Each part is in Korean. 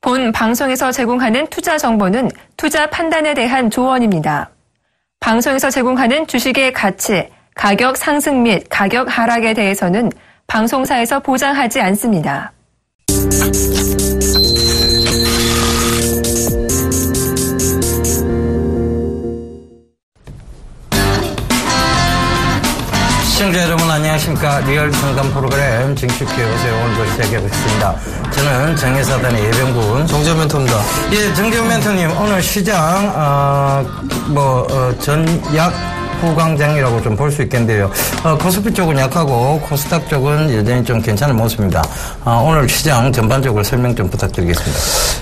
본 방송에서 제공하는 투자 정보는 투자 판단에 대한 조언입니다. 방송에서 제공하는 주식의 가치, 가격 상승 및 가격 하락에 대해서는 방송사에서 보장하지 않습니다. 시청자 여러분 안녕하십니까. 리얼 상담 프로그램 증축기회 오세요. 오늘도 시작해보겠습니다. 저는 정예사단의 예병군 정재훈 멘토입니다. 예, 정재훈 멘토님 오늘 시장 전약 후광장이라고 좀 볼 수 있겠는데요. 코스피 쪽은 약하고 코스닥 쪽은 여전히 좀 괜찮은 모습입니다. 오늘 시장 전반적으로 설명 좀 부탁드리겠습니다.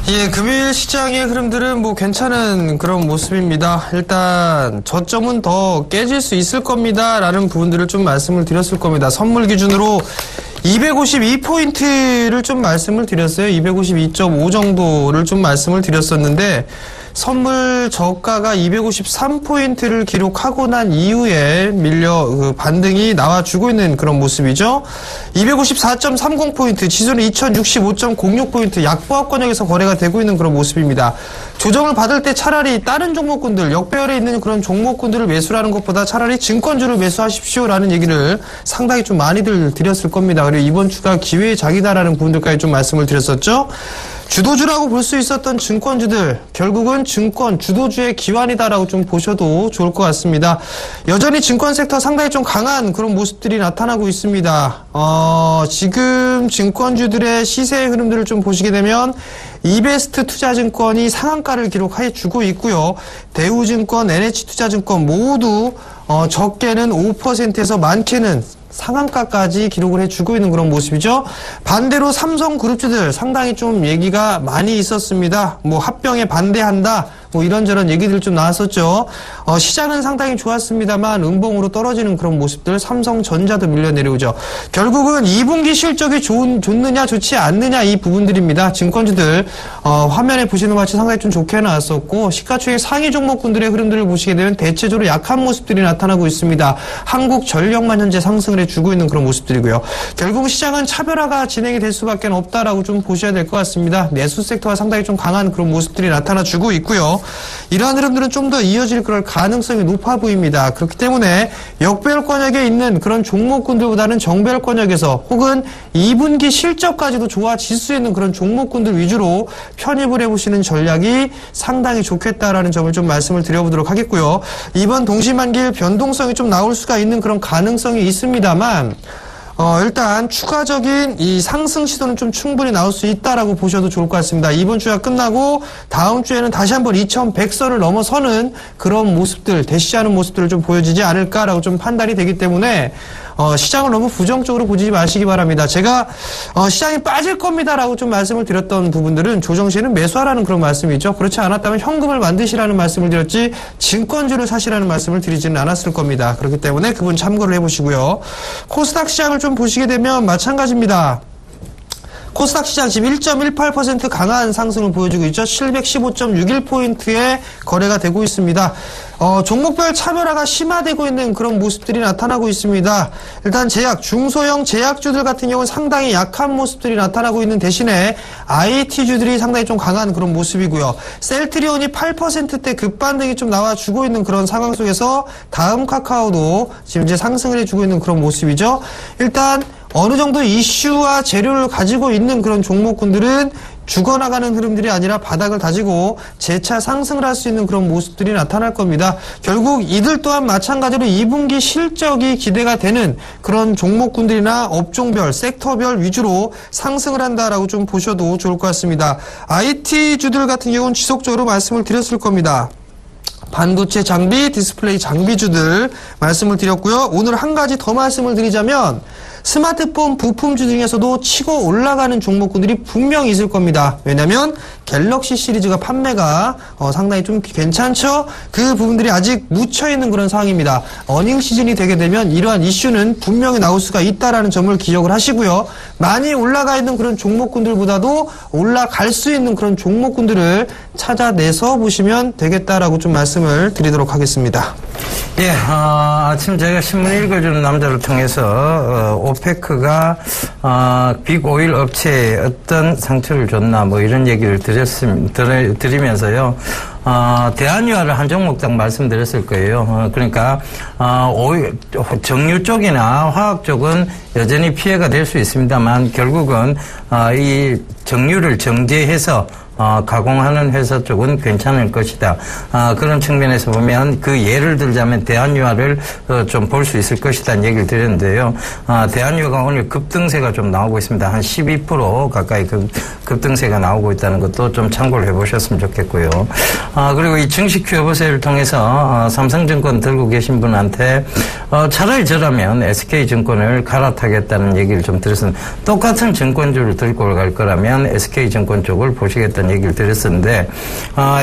예, 금일 시장의 흐름들은 뭐 괜찮은 그런 모습입니다. 일단 저점은 더 깨질 수 있을 겁니다. 라는 부분들을 좀 말씀을 드렸을 겁니다. 선물 기준으로 252포인트를 좀 말씀을 드렸어요. 252.5 정도를 좀 말씀을 드렸었는데 선물 저가가 253포인트를 기록하고 난 이후에 반등이 나와주고 있는 그런 모습이죠. 254.30포인트, 지수는 2065.06포인트 약보합권역에서 거래가 되고 있는 그런 모습입니다. 조정을 받을 때 차라리 다른 종목군들, 역배열에 있는 그런 종목군들을 매수하는 것보다 차라리 증권주를 매수하십시오라는 얘기를 상당히 좀 많이들 드렸을 겁니다. 그리고 이번 주가 기회의 장이다라는 부분들까지 좀 말씀을 드렸었죠. 주도주라고 볼 수 있었던 증권주들, 결국은 증권 주도주의 기환이다라고 좀 보셔도 좋을 것 같습니다. 여전히 증권 섹터 상당히 좀 강한 그런 모습들이 나타나고 있습니다. 지금 증권주들의 시세의 흐름들을 좀 보시게 되면 이베스트 투자증권이 상한가를 기록해 주고 있고요. 대우증권, NH투자증권 모두 적게는 5%에서 많게는 상한가까지 기록을 해주고 있는 그런 모습이죠. 반대로 삼성그룹주들 상당히 좀 얘기가 많이 있었습니다. 뭐 합병에 반대한다. 뭐 이런저런 얘기들 좀 나왔었죠. 시장은 상당히 좋았습니다만 음봉으로 떨어지는 그런 모습들, 삼성전자도 밀려 내려오죠. 결국은 2분기 실적이 좋느냐 좋지 않느냐 이 부분들입니다. 증권주들 화면에 보시는 것 같이 상당히 좀 좋게 나왔었고 시가총액 상위 종목군들의 흐름들을 보시게 되면 대체적으로 약한 모습들이 나타나고 있습니다. 한국전력만 현재 상승을 해주고 있는 그런 모습들이고요. 결국 시장은 차별화가 진행이 될 수밖에 없다라고 좀 보셔야 될 것 같습니다. 내수 섹터가 상당히 좀 강한 그런 모습들이 나타나주고 있고요. 이러한 흐름들은 좀 더 이어질 그럴 가능성이 높아 보입니다. 그렇기 때문에 역배열권역에 있는 그런 종목군들보다는 정배열권역에서 혹은 2분기 실적까지도 좋아질 수 있는 그런 종목군들 위주로 편입을 해보시는 전략이 상당히 좋겠다라는 점을 좀 말씀을 드려보도록 하겠고요. 이번 동시만기일 변동성이 좀 나올 수가 있는 그런 가능성이 있습니다만 일단 추가적인 이 상승 시도는 좀 충분히 나올 수 있다라고 보셔도 좋을 것 같습니다. 이번 주가 끝나고 다음 주에는 다시 한번 2100선을 넘어서는 그런 모습들, 대시하는 모습들을 좀 보여지지 않을까라고 좀 판단이 되기 때문에 시장을 너무 부정적으로 보지 마시기 바랍니다. 제가 시장이 빠질 겁니다라고 좀 말씀을 드렸던 부분들은 조정 시에는 매수하라는 그런 말씀이죠. 그렇지 않았다면 현금을 만드시라는 말씀을 드렸지 증권주를 사시라는 말씀을 드리지는 않았을 겁니다. 그렇기 때문에 그분 참고를 해보시고요. 코스닥 시장을 좀 보시게 되면 마찬가지입니다. 코스닥 시장 지금 1.18% 강한 상승을 보여주고 있죠. 715.61포인트에 거래가 되고 있습니다. 종목별 차별화가 심화되고 있는 그런 모습들이 나타나고 있습니다. 일단 중소형 제약주들 같은 경우는 상당히 약한 모습들이 나타나고 있는 대신에 IT주들이 상당히 좀 강한 그런 모습이고요. 셀트리온이 8%대 급반등이 좀 나와주고 있는 그런 상황 속에서 다음 카카오도 지금 이제 상승을 해주고 있는 그런 모습이죠. 일단 어느 정도 이슈와 재료를 가지고 있는 그런 종목군들은 죽어나가는 흐름들이 아니라 바닥을 다지고 재차 상승을 할 수 있는 그런 모습들이 나타날 겁니다. 결국 이들 또한 마찬가지로 2분기 실적이 기대가 되는 그런 종목군들이나 업종별, 섹터별 위주로 상승을 한다라고 좀 보셔도 좋을 것 같습니다. IT주들 같은 경우는 지속적으로 말씀을 드렸을 겁니다. 반도체 장비, 디스플레이 장비주들 말씀을 드렸고요. 오늘 한 가지 더 말씀을 드리자면 스마트폰 부품주 중에서도 치고 올라가는 종목군들이 분명히 있을 겁니다. 왜냐하면 갤럭시 시리즈가 판매가 상당히 좀 괜찮죠? 그 부분들이 아직 묻혀있는 그런 상황입니다. 어닝 시즌이 되게 되면 이러한 이슈는 분명히 나올 수가 있다는 점을 기억을 하시고요. 많이 올라가 있는 그런 종목군들보다도 올라갈 수 있는 그런 종목군들을 찾아내서 보시면 되겠다라고 좀 말씀을 드리도록 하겠습니다. 예, 아침 제가 신문 읽어주는 남자를 통해서 오페크가 빅오일 업체에 어떤 상처를 줬나 뭐 이런 얘기를 드리면서요. 대한유화를 한 종목당 말씀드렸을 거예요. 그러니까 정유 쪽이나 화학 쪽은 여전히 피해가 될 수 있습니다만 결국은 이 정유를 정제해서 가공하는 회사 쪽은 괜찮을 것이다. 그런 측면에서 보면 그 예를 들자면 대한유화를 좀 볼 수 있을 것이다는 얘기를 드렸는데요. 대한유화가 오늘 급등세가 좀 나오고 있습니다. 한 12% 가까이 급등세가 나오고 있다는 것도 좀 참고를 해보셨으면 좋겠고요. 그리고 이 증시 큐어보세를 통해서 삼성증권 들고 계신 분한테 차라리 저라면 SK증권을 갈아타겠다는 얘기를 좀 드렸습니다. 똑같은 증권주를 들고 갈 거라면 SK증권 쪽을 보시겠다는 얘기를 드렸었는데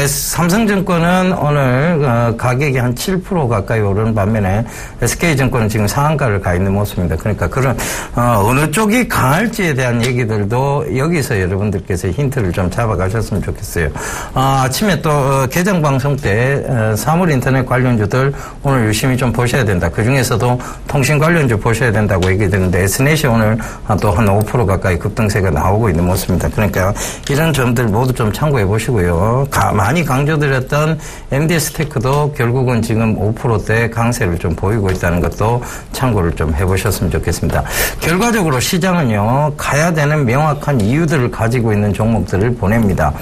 삼성증권은 오늘 가격이 한 7% 가까이 오르는 반면에 SK증권은 지금 상한가를 가 있는 모습입니다. 그러니까 그런 어느 쪽이 강할지에 대한 얘기들도 여기서 여러분들께서 힌트를 좀 잡아가셨으면 좋겠어요. 아침에 또 개장방송 때 사물인터넷 관련주들 오늘 유심히 좀 보셔야 된다. 그중에서도 통신 관련주 보셔야 된다고 얘기 드렸는데 S넷이 오늘 또 한 5% 가까이 급등세가 나오고 있는 모습입니다. 그러니까 이런 점들 모두 좀 참고해 보시고요. 많이 강조드렸던 MD스테크도 결국은 지금 5%대 강세를 좀 보이고 있다는 것도 참고를 좀 해보셨으면 좋겠습니다. 결과적으로 시장은요, 가야 되는 명확한 이유들을 가지고 있는 종목들을 보냅니다.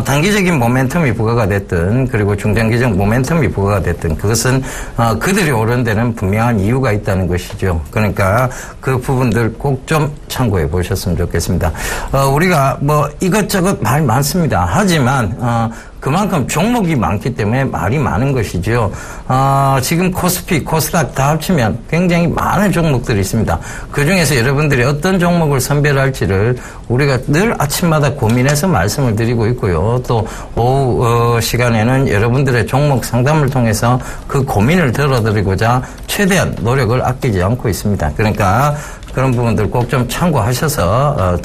단기적인 모멘텀이 부과가 됐든, 그리고 중장기적 모멘텀이 부과가 됐든, 그것은 그들이 오른 데는 분명한 이유가 있다는 것이죠. 그러니까 그 부분들 꼭 좀 참고해 보셨으면 좋겠습니다. 우리가 뭐 이것저것 말 많습니다. 하지만 그만큼 종목이 많기 때문에 말이 많은 것이죠. 지금 코스피, 코스닥 다 합치면 굉장히 많은 종목들이 있습니다. 그중에서 여러분들이 어떤 종목을 선별할지를 우리가 늘 아침마다 고민해서 말씀을 드리고 있고요. 또 오후 시간에는 여러분들의 종목 상담을 통해서 그 고민을 들어드리고자 최대한 노력을 아끼지 않고 있습니다. 그러니까 그런 부분들 꼭 좀 참고하셔서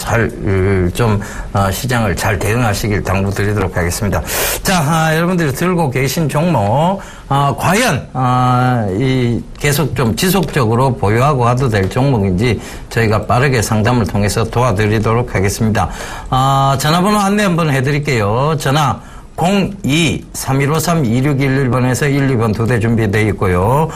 시장을 잘 대응하시길 당부드리도록 하겠습니다. 자, 여러분들이 들고 계신 종목 과연 계속 좀 지속적으로 보유하고 가도 될 종목인지 저희가 빠르게 상담을 통해서 도와드리도록 하겠습니다. 전화번호 안내 한번 해드릴게요. 전화 02-3153-2611번에서 1, 2번 2대 준비되어 있고요.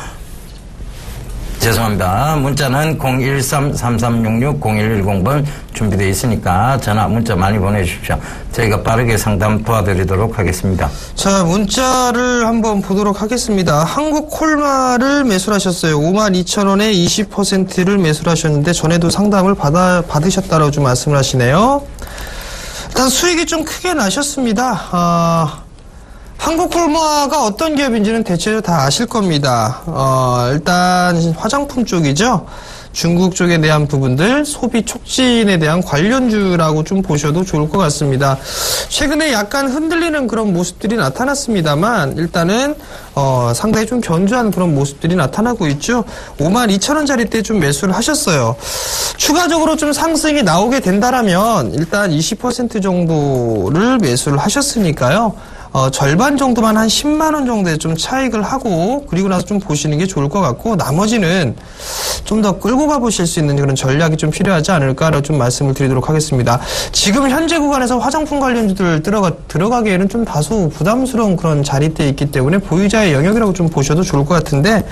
죄송합니다. 문자는 013-3366-0110번 준비되어 있으니까 전화, 문자 많이 보내주십시오. 저희가 빠르게 상담 도와드리도록 하겠습니다. 자, 문자를 한번 보도록 하겠습니다. 한국콜마를 매수하셨어요. 52,000원에 20%를 매수하셨는데 전에도 상담을 받으셨다라고 좀 말씀을 하시네요. 일단 수익이 좀 크게 나셨습니다. 한국콜마가 어떤 기업인지는 대체로 다 아실 겁니다. 일단 화장품 쪽이죠. 중국 쪽에 대한 부분들, 소비 촉진에 대한 관련주라고 좀 보셔도 좋을 것 같습니다. 최근에 약간 흔들리는 그런 모습들이 나타났습니다만 일단은 상당히 좀 견조한 그런 모습들이 나타나고 있죠. 52,000원짜리 때 좀 매수를 하셨어요. 추가적으로 좀 상승이 나오게 된다라면 일단 20% 정도를 매수를 하셨으니까요. 절반 정도만 한 10만 원 정도의 좀 차익을 하고 그리고 나서 좀 보시는 게 좋을 것 같고 나머지는 좀 더 끌고 가보실 수 있는 그런 전략이 좀 필요하지 않을까라고 좀 말씀을 드리도록 하겠습니다. 지금 현재 구간에서 화장품 관련주들 들어가기에는 좀 다소 부담스러운 그런 자리대에 있기 때문에 보유자의 영역이라고 좀 보셔도 좋을 것 같은데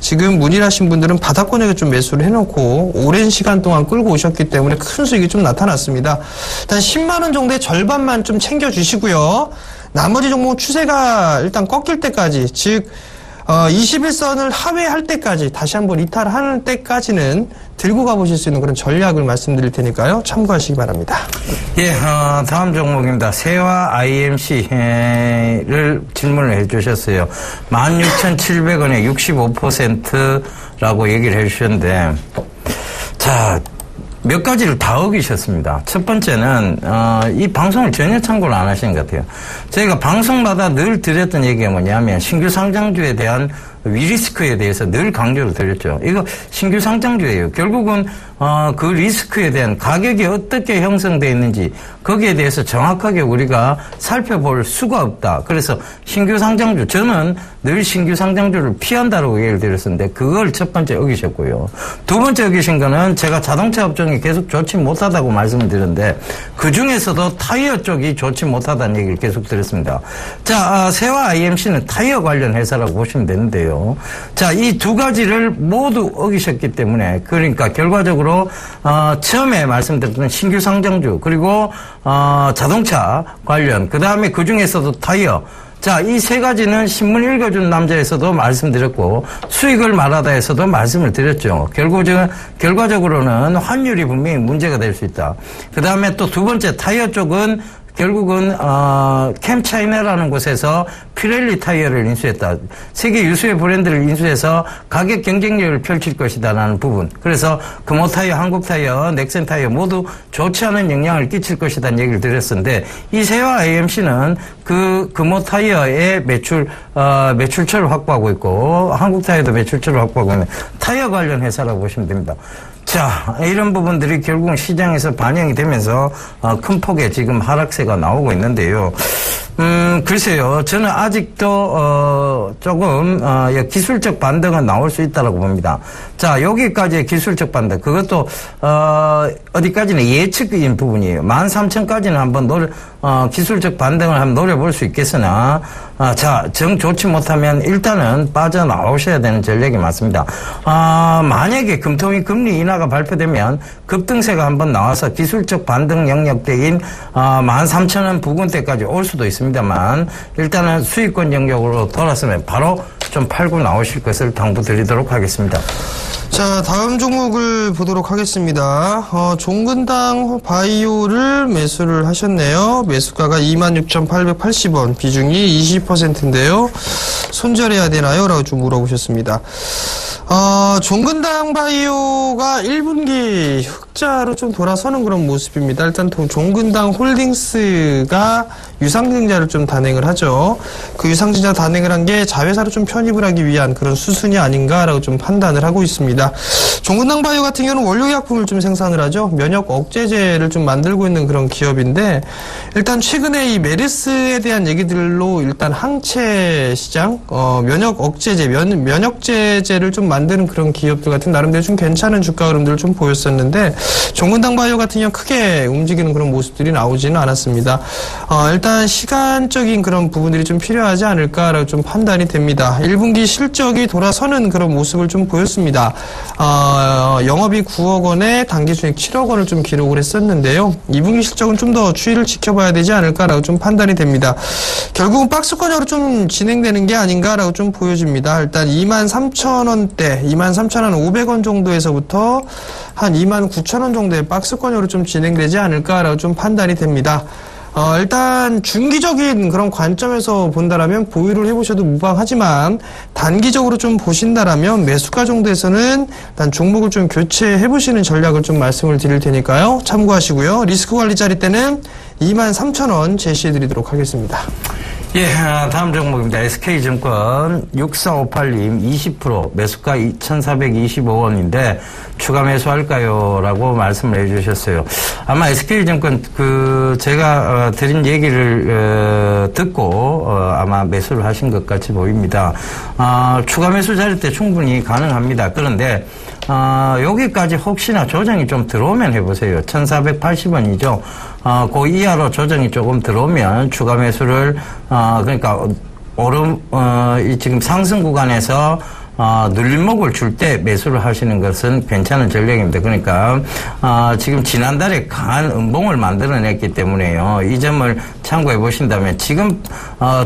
지금 문의하신 분들은 바닥권역에 좀 매수를 해놓고 오랜 시간 동안 끌고 오셨기 때문에 큰 수익이 좀 나타났습니다. 일단 10만 원 정도의 절반만 좀 챙겨주시고요. 나머지 종목 추세가 일단 꺾일 때까지, 즉 21선을 하회할 때까지, 다시 한번 이탈하는 때까지는 들고 가보실 수 있는 그런 전략을 말씀드릴 테니까요. 참고하시기 바랍니다. 예, 다음 종목입니다. 세화 IMC를 질문을 해주셨어요. 16,700원에 65%라고 얘기를 해주셨는데, 자, 몇 가지를 다 어기셨습니다. 첫 번째는 이 방송을 전혀 참고를 안 하시는 것 같아요. 저희가 방송마다 늘 드렸던 얘기가 뭐냐면 신규 상장주에 대한 위리스크에 대해서 늘 강조를 드렸죠. 이거 신규 상장주예요. 결국은 그 리스크에 대한 가격이 어떻게 형성되어 있는지 거기에 대해서 정확하게 우리가 살펴볼 수가 없다. 그래서 신규 상장주, 저는 늘 신규 상장주를 피한다라고 얘기를 드렸었는데 그걸 첫 번째 어기셨고요. 두 번째 어기신 거는 제가 자동차 업종이 계속 좋지 못하다고 말씀을 드렸는데 그중에서도 타이어 쪽이 좋지 못하다는 얘기를 계속 드렸습니다. 자, 세화 IMC는 타이어 관련 회사라고 보시면 되는데요. 자, 이 두 가지를 모두 어기셨기 때문에 그러니까 결과적으로 처음에 말씀드렸던 신규 상장주 그리고 자동차 관련 그다음에 그중에서도 타이어 자, 이 세 가지는 신문 읽어준 남자에서도 말씀드렸고 수익을 말하다에서도 말씀을 드렸죠. 결과적으로는 환율이 분명히 문제가 될 수 있다. 그다음에 또 두 번째 타이어 쪽은 결국은 캠차이나라는 곳에서 피렐리 타이어를 인수했다. 세계 유수의 브랜드를 인수해서 가격 경쟁력을 펼칠 것이다라는 부분. 그래서 금호 타이어, 한국 타이어, 넥센 타이어 모두 좋지 않은 영향을 끼칠 것이다는 얘기를 드렸었는데 이 세화 AMC는 그 금호 타이어의 매출처를 확보하고 있고 한국 타이어도 매출처를 확보하고 있는 타이어 관련 회사라고 보시면 됩니다. 자, 이런 부분들이 결국은 시장에서 반영이 되면서 큰 폭의 지금 하락세가 나오고 있는데요. 글쎄요. 저는 아직도 조금 기술적 반등은 나올 수 있다고 봅니다. 자, 여기까지의 기술적 반등. 그것도 어디까지는 예측인 부분이에요. 13,000까지는 한번 기술적 반등을 한번 노려볼 수 있겠으나 자, 정 좋지 못하면 일단은 빠져나오셔야 되는 전략이 맞습니다. 만약에 금통위 금리 인하가 발표되면 급등세가 한번 나와서 기술적 반등 영역대인 13,000원 부근대까지 올 수도 있습니다만 일단은 수익권 영역으로 돌아서면 바로 좀 팔고 나오실 것을 당부드리도록 하겠습니다. 자, 다음 종목을 보도록 하겠습니다. 종근당 바이오를 매수를 하셨네요. 매수가가 26,880원, 비중이 20%인데요. 손절해야 되나요? 라고 좀 물어보셨습니다. 종근당 바이오가 1분기 흑자로 좀 돌아서는 그런 모습입니다. 일단 종근당 홀딩스가 유상증자를 좀 단행을 하죠. 그 유상증자 단행을 한 게 자회사로 좀 편입을 하기 위한 그런 수순이 아닌가라고 좀 판단을 하고 있습니다. 종근당 바이오 같은 경우는 원료약품을 좀 생산을 하죠. 면역 억제제를 좀 만들고 있는 그런 기업인데 일단 최근에 이 메르스에 대한 얘기들로 일단 항체 시장, 면역 억제제, 면역제제를 좀 만드는 그런 기업들 같은 나름대로 좀 괜찮은 주가 흐름들을 좀 보였었는데 종근당 바이오 같은 경우 크게 움직이는 그런 모습들이 나오지는 않았습니다. 일단 시간적인 그런 부분들이 좀 필요하지 않을까라고 좀 판단이 됩니다. 1분기 실적이 돌아서는 그런 모습을 좀 보였습니다. 영업이익 9억 원에 당기순이익 7억 원을 좀 기록을 했었는데요. 2분기 실적은 좀 더 추이를 지켜봐야 되지 않을까라고 좀 판단이 됩니다. 결국은 박스권으로 좀 진행되는 게 아닌가라고 좀 보여집니다. 일단 23,000원대, 23,500원 정도에서부터 한 29,000원 정도의 박스권으로 좀 진행되지 않을까라고 좀 판단이 됩니다. 일단 중기적인 그런 관점에서 본다라면 보유를 해보셔도 무방하지만 단기적으로 좀 보신다라면 매수가 정도에서는 일단 종목을 좀 교체해보시는 전략을 좀 말씀을 드릴 테니까요. 참고하시고요. 리스크 관리 자리 때는 23,000원 제시해드리도록 하겠습니다. 예, 다음 종목입니다. SK증권 6458님 20% 매수가 2,425원인데 추가 매수할까요? 라고 말씀을 해주셨어요. 아마 SK증권 제가 드린 얘기를 듣고 아마 매수를 하신 것 같이 보입니다. 추가 매수 자리 때 충분히 가능합니다. 그런데 여기까지 혹시나 조정이 좀 들어오면 해보세요. 1,480원이죠. 그 이하로 조정이 조금 들어오면 추가 매수를, 그러니까, 지금 상승 구간에서, 눌림목을 줄 때 매수를 하시는 것은 괜찮은 전략입니다. 그러니까, 지금 지난달에 강한 음봉을 만들어냈기 때문에요. 이 점을 참고해 보신다면 지금,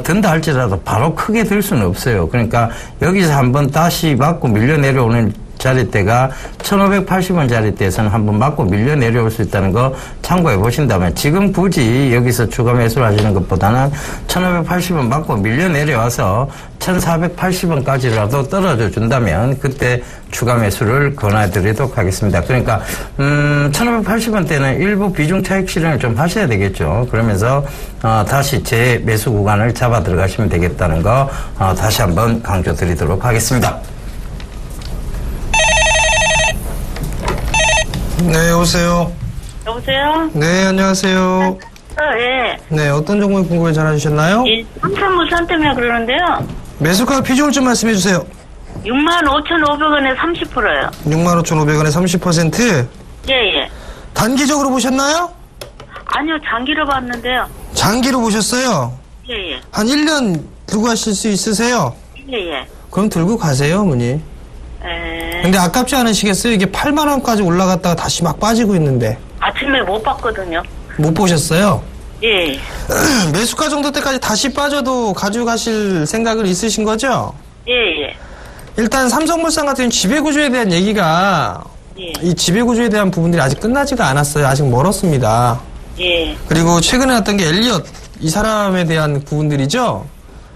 든다 할지라도 바로 크게 들 수는 없어요. 그러니까 여기서 한번 다시 맞고 밀려 내려오는 자리대가 1,580원 자리대에서는 한번 맞고 밀려 내려올 수 있다는 거 참고해 보신다면 지금 굳이 여기서 추가 매수를 하시는 것보다는 1,580원 맞고 밀려 내려와서 1,480원까지라도 떨어져 준다면 그때 추가 매수를 권해드리도록 하겠습니다. 그러니까 1,580원대는 일부 비중 차익 실현을 좀 하셔야 되겠죠. 그러면서 다시 제 매수 구간을 잡아 들어가시면 되겠다는 거 다시 한번 강조드리도록 하겠습니다. 네, 여보세요. 여보세요? 네, 안녕하세요. 예. 네, 어떤 종목이 궁금해 전화주셨나요? 이 삼천물산 때문에 그러는데요. 매수가 비중을 좀 말씀해 주세요. 65,500원에 30%요. 65,500원에 30%? 예. 단기적으로 보셨나요? 아니요, 장기로 봤는데요. 장기로 보셨어요? 예. 한 1년 들고 가실 수 있으세요? 예. 그럼 들고 가세요, 어머니. 근데 아깝지 않으시겠어요? 이게 8만 원까지 올라갔다가 다시 막 빠지고 있는데. 아침에 못 봤거든요. 못 보셨어요? 예. 매수가 정도 때까지 다시 빠져도 가져가실 생각은 있으신 거죠? 예. 일단 삼성물산 같은 지배구조에 대한 얘기가 예. 이 지배구조에 대한 부분들이 아직 끝나지가 않았어요. 아직 멀었습니다. 예. 그리고 최근에 났던 게 엘리엇 이 사람에 대한 부분들이죠?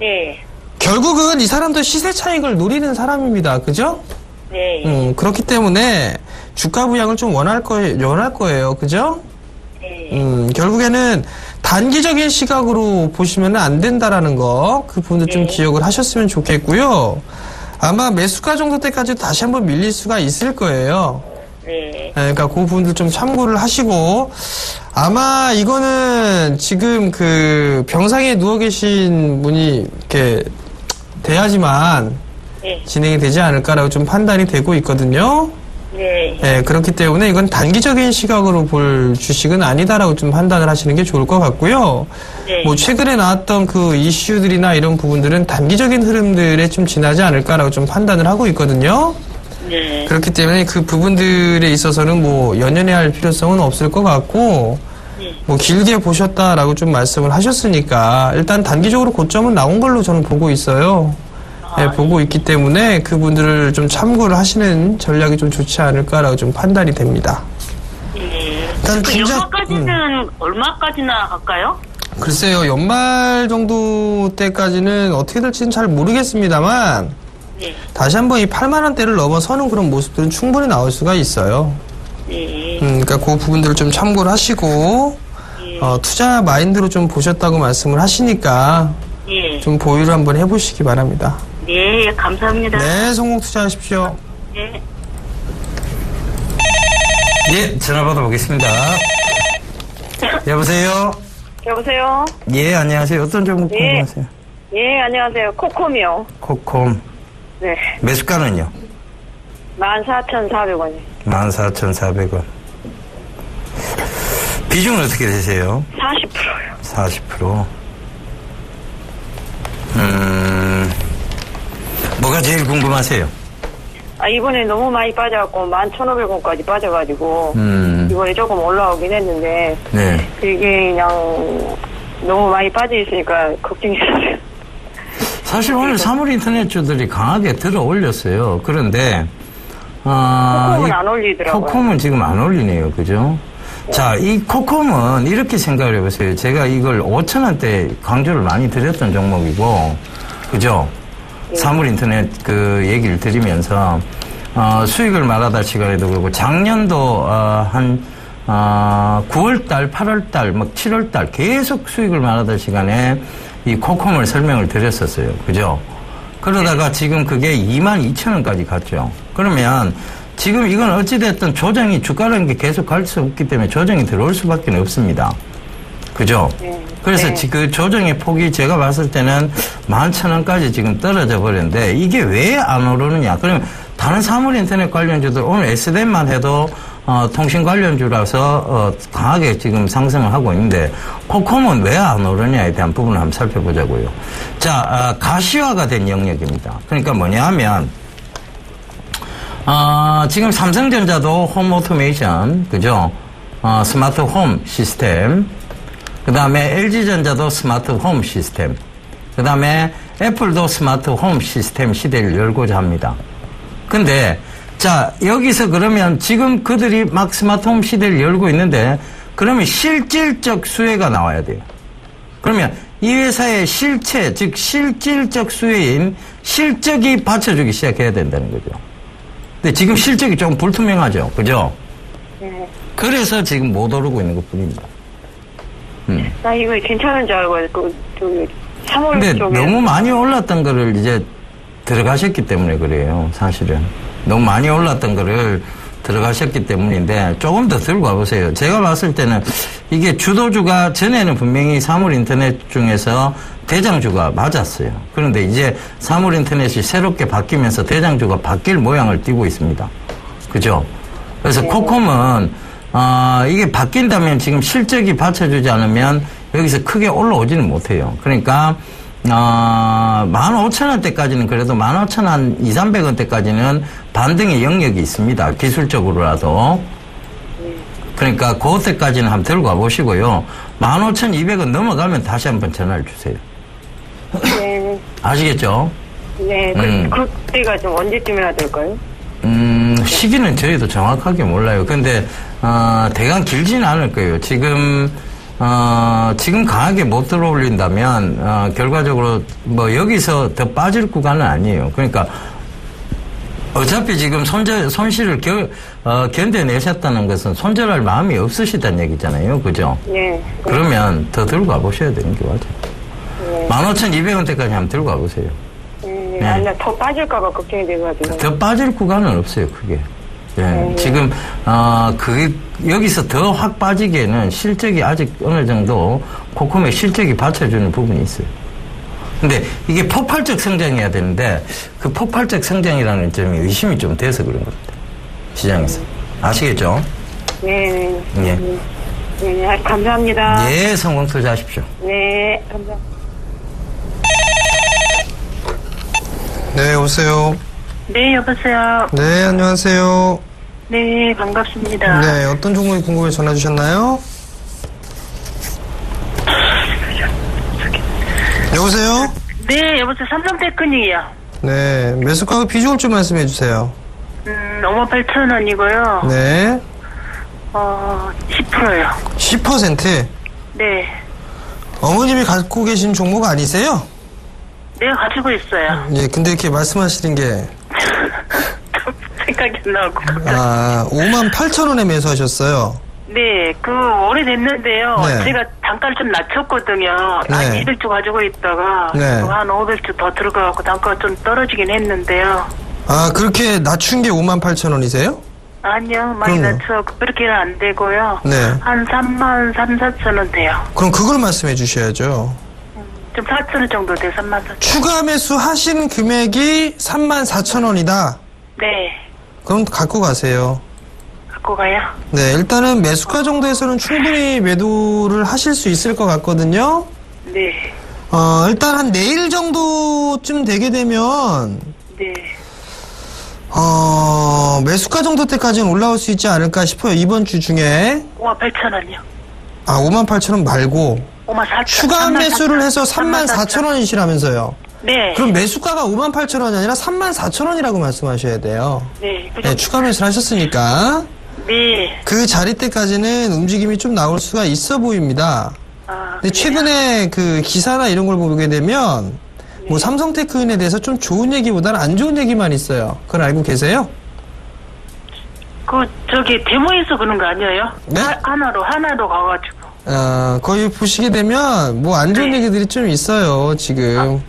예. 결국은 이 사람도 시세 차익을 노리는 사람입니다. 그죠? 예. 그렇기 때문에 주가 부양을 좀 원할 거예요. 그죠? 예. 결국에는 단기적인 시각으로 보시면 안 된다라는 거, 그 부분도 좀 기억을 하셨으면 좋겠고요. 아마 매수가 정도 때까지 다시 한번 밀릴 수가 있을 거예요. 네. 그러니까 그 부분도 좀 참고를 하시고, 아마 이거는 지금 그 병상에 누워 계신 분이 이렇게 돼야지만 예. 진행이 되지 않을까라고 좀 판단이 되고 있거든요. 네. 네, 그렇기 때문에 이건 단기적인 시각으로 볼 주식은 아니다라고 좀 판단을 하시는 게 좋을 것 같고요. 네. 뭐 최근에 나왔던 그 이슈들이나 이런 부분들은 단기적인 흐름들에 좀 지나지 않을까라고 좀 판단을 하고 있거든요. 네. 그렇기 때문에 그 부분들에 있어서는 뭐 연연해 할 필요성은 없을 것 같고, 네. 뭐 길게 보셨다라고 좀 말씀을 하셨으니까 일단 단기적으로 고점은 나온 걸로 저는 보고 있어요. 네, 보고 있기 때문에 그분들을 좀 참고를 하시는 전략이 좀 좋지 않을까라고 좀 판단이 됩니다. 예. 일단 그 진짜- 연말까지는 얼마까지나 갈까요? 글쎄요, 연말 정도 때까지는 어떻게 될지는 잘 모르겠습니다만 네. 다시 한번 이 8만 원대를 넘어서는 그런 모습들은 충분히 나올 수가 있어요. 네. 그러니까 그 부분들을 좀 참고를 하시고 투자 마인드로 좀 보셨다고 말씀을 하시니까 예. 좀 보유를 한번 해보시기 바랍니다. 네, 감사합니다. 네, 성공 투자하십시오. 네. 예, 전화 받아보겠습니다. 여보세요? 여보세요? 예, 안녕하세요. 어떤 종목 예. 궁금하세요? 예, 안녕하세요. 코콤이요. 코콤. 네. 매수가는요? 14,400원이요. 14,400원. 비중은 어떻게 되세요? 40%요. 40%. 뭐가 제일 궁금하세요? 이번에 너무 많이 빠져갖고 11,500원까지 빠져가지고 이번에 조금 올라오긴 했는데 네. 그게 그냥 너무 많이 빠져있으니까 걱정이었어요. 사실 오늘 사물인터넷주들이 강하게 들어 올렸어요. 그런데, 코콤은 안 올리더라고요. 코콤은 지금 안 올리네요. 그죠? 자, 이 코콤은 이렇게 생각을 해보세요. 제가 이걸 5,000원대 강조를 많이 드렸던 종목이고, 그죠? 사물인터넷 그 얘기를 드리면서, 수익을 말하다 시간에도 그렇고, 작년도, 9월달, 8월달, 막 7월달 계속 수익을 말하다 시간에 이 코콤을 설명을 드렸었어요. 그죠? 그러다가 지금 그게 22,000원까지 갔죠. 그러면 지금 이건 어찌됐든 조정이 주가라는 게 계속 갈 수 없기 때문에 조정이 들어올 수밖에 없습니다. 그죠? 그래서 그 조정의 폭이 제가 봤을 때는 11,000원까지 지금 떨어져 버렸는데 이게 왜 안 오르느냐? 그러면 다른 사물인터넷 관련주들 오늘 SDM만 해도 통신 관련주라서 강하게 지금 상승을 하고 있는데 코콤은 왜 안 오르냐에 대한 부분을 한번 살펴보자고요. 자, 가시화가 된 영역입니다. 그러니까 뭐냐 하면 지금 삼성전자도 홈 오토메이션, 그죠? 스마트 홈 시스템, 그 다음에 LG전자도 스마트 홈 시스템, 그 다음에 애플도 스마트 홈 시스템 시대를 열고자 합니다. 근데 자, 여기서 그러면 지금 그들이 막 스마트홈 시대를 열고 있는데 그러면 실질적 수혜가 나와야 돼요. 그러면 이 회사의 실체, 즉 실질적 수혜인 실적이 받쳐주기 시작해야 된다는 거죠. 근데 지금 실적이 좀 불투명하죠. 그죠? 네. 그래서 지금 못 오르고 있는 것 뿐입니다. 나 이거 괜찮은 줄 알고, 저기, 3월 근데 쪽에. 너무 많이 올랐던 거를 이제 들어가셨기 때문에 그래요, 사실은. 너무 많이 올랐던 거를 들어가셨기 때문인데 조금 더 들고 와보세요. 제가 봤을 때는 이게 주도주가 전에는 분명히 사물인터넷 중에서 대장주가 맞았어요. 그런데 이제 사물인터넷이 새롭게 바뀌면서 대장주가 바뀔 모양을 띠고 있습니다. 그죠? 그래서 코콤은 이게 바뀐다면 지금 실적이 받쳐주지 않으면 여기서 크게 올라오지는 못해요. 그러니까 15,000원대까지는 그래도 15,000원 200~300원대까지는 반등의 영역이 있습니다. 기술적으로라도. 그러니까 그때까지는 한번 들고 가보시고요. 15,200원 넘어가면 다시 한번 전화를 주세요. 네. 아시겠죠? 네. 그때가 좀 언제쯤이나 될까요? 시기는 저희도 정확하게 몰라요. 근데 대강 길지는 않을 거예요. 지금 강하게 못 들어올린다면, 결과적으로, 여기서 더 빠질 구간은 아니에요. 그러니까, 어차피 지금 손실을 견뎌내셨다는 것은 손절할 마음이 없으시다는 얘기잖아요. 그죠? 네. 그러면 더 들고 가보셔야 되는 게 맞아요. 네. 15,200원대까지 한번 들고 가보세요. 네. 네. 아니, 더 빠질까봐 걱정이 돼가지고. 더 빠질 구간은 없어요, 그게. 예. 네. 지금, 여기서 더 확 빠지기에는 실적이 아직 어느 정도 코콤의 실적이 받쳐주는 부분이 있어요. 근데 이게 폭발적 성장해야 되는데 그 폭발적 성장이라는 점이 의심이 좀 돼서 그런 겁니다. 시장에서. 아시겠죠? 네. 예. 네. 감사합니다. 예, 성공 투자하십시오. 네. 감사합니다. 네, 오세요. 네, 여보세요. 네, 안녕하세요. 네, 반갑습니다. 네, 어떤 종목이 궁금해 전화 주셨나요? 여보세요? 네, 여보세요. 삼성테크닉이요. 네, 매수가와 비중을 좀 말씀해 주세요. 58,000원이고요. 네, 10%요. 10%. 네. 어머님이 갖고 계신 종목 아니세요? 네, 가지고 있어요. 예, 근데 이렇게 말씀하시는 게, 생각이 안 나고. 58,000원에 매수하셨어요. 네, 오래됐는데요. 네. 제가 단가를 좀 낮췄거든요. 네. 한 200주 가지고 있다가 네. 한 500주 더 들어가고 단가가 좀 떨어지긴 했는데요. 아, 그렇게 낮춘 게 58,000원이세요? 아니요, 많이 그럼요. 낮춰. 그렇게는 안 되고요. 네. 한 33,400원 돼요. 그럼 그걸 말씀해 주셔야죠. 좀 4,000원 정도 돼요, 34,000원. 추가 매수 하신 금액이 34,000원이다. 네, 그럼 갖고 가세요. 갖고 가요. 네, 일단은 매수가 정도에서는 충분히 매도를 하실 수 있을 것 같거든요. 네, 일단 한 내일 정도쯤 되게 되면, 네. 매수가 정도 때까지는 올라올 수 있지 않을까 싶어요. 이번 주 중에. 58,000원이요. 58,000원 말고. 54,000원. 추가 매수를 해서 34,000원이시라면서요. 네. 그럼 매수가가 58,000원이 아니라 34,000원이라고 말씀하셔야 돼요. 네, 네, 추가 매수를 하셨으니까. 네. 그 자리 때까지는 움직임이 좀 나올 수가 있어 보입니다. 근데 최근에 그 기사나 이런 걸 보게 되면 뭐 삼성테크인에 대해서 좀 좋은 얘기보다는 안 좋은 얘기만 있어요. 그걸 알고 계세요? 데모에서 그런 거 아니에요? 네? 하나로 가가지고. 거의 보시게 되면 뭐 안 좋은 네. 얘기들이 좀 있어요, 지금.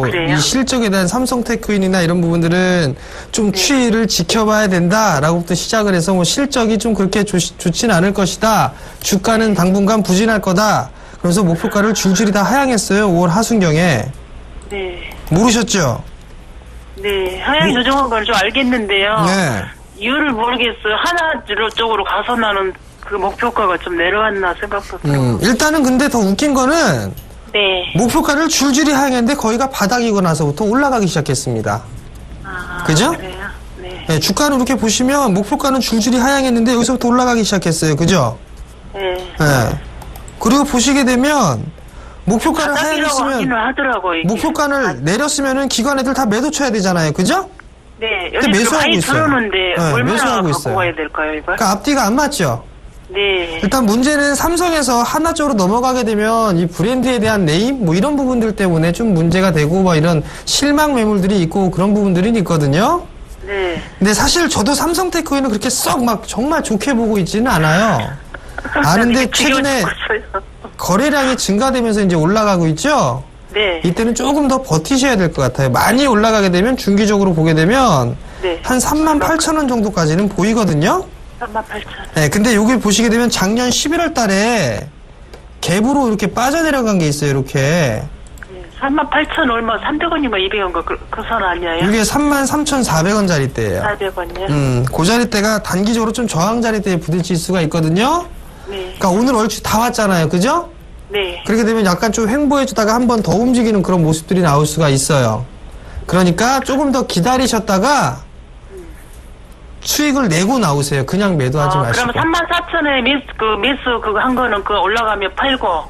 그래요? 이 실적에 대한 삼성테크인이나 이런 부분들은 좀 추이를 지켜봐야 된다라고부터 시작을 해서 뭐 실적이 좀 그렇게 좋지는 않을 것이다. 주가는 당분간 부진할 거다. 그래서 목표가를 줄줄이 다 하향했어요, 5월 하순경에. 네. 모르셨죠? 네. 하향 조정한 걸 좀 알겠는데요. 네. 이유를 모르겠어요. 하나 쪽으로 가서 나는 그 목표가가 좀 내려왔나 생각도 일단은 근데 더 웃긴 거는 네. 목표가를 줄줄이 하향했는데 거기가 바닥이고 나서부터 올라가기 시작했습니다. 그죠? 그래요? 네. 네, 주가는 이렇게 보시면 목표가는 줄줄이 하향했는데 여기서부터 올라가기 시작했어요. 그죠? 네. 네. 그리고 보시게 되면 목표가를 바닥이라고 하기는 하향했으면 하더라고요. 이게. 목표가를 내렸으면은 기관 애들 다 매도 쳐야 되잖아요. 그죠? 네, 근데 여기 매수하고 많이 있어요. 들었는데 네, 얼마나 매수하고 갖고 있어요. 가야 될까요, 이걸? 그러니까 앞뒤가 안 맞죠? 네. 일단 문제는 삼성에서 하나 쪽으로 넘어가게 되면 이 브랜드에 대한 네임 뭐 이런 부분들 때문에 좀 문제가 되고 막 이런 실망 매물들이 있고 그런 부분들이 있거든요. 네. 근데 사실 저도 삼성테크에는 그렇게 썩 막 정말 좋게 보고 있지는 않아요. 아는데 최근에 거래량이 증가되면서 이제 올라가고 있죠? 네. 이때는 조금 더 버티셔야 될 것 같아요. 많이 올라가게 되면 중기적으로 보게 되면 네. 한 38,000원 정도까지는 보이거든요. 38,000원. 네, 근데 여기 보시게 되면 작년 11월 달에 갭으로 이렇게 빠져내려간 게 있어요, 이렇게. 네. 38,000 얼마? 300원이면 200원 그 선 아니에요? 이게 33,400원짜리 때예요. 400원이요? 그 자리대가 단기적으로 좀 저항 자리대에 부딪힐 수가 있거든요. 네. 그러니까 오늘 얼추 다 왔잖아요, 그죠? 네. 그렇게 되면 약간 좀 횡보해주다가 한 번 더 움직이는 그런 모습들이 나올 수가 있어요. 그러니까 조금 더 기다리셨다가 수익을 내고 나오세요. 그냥 매도하지 마시고. 그러면 34,000원에 매수 그거 한 거는 그 올라가면 팔고.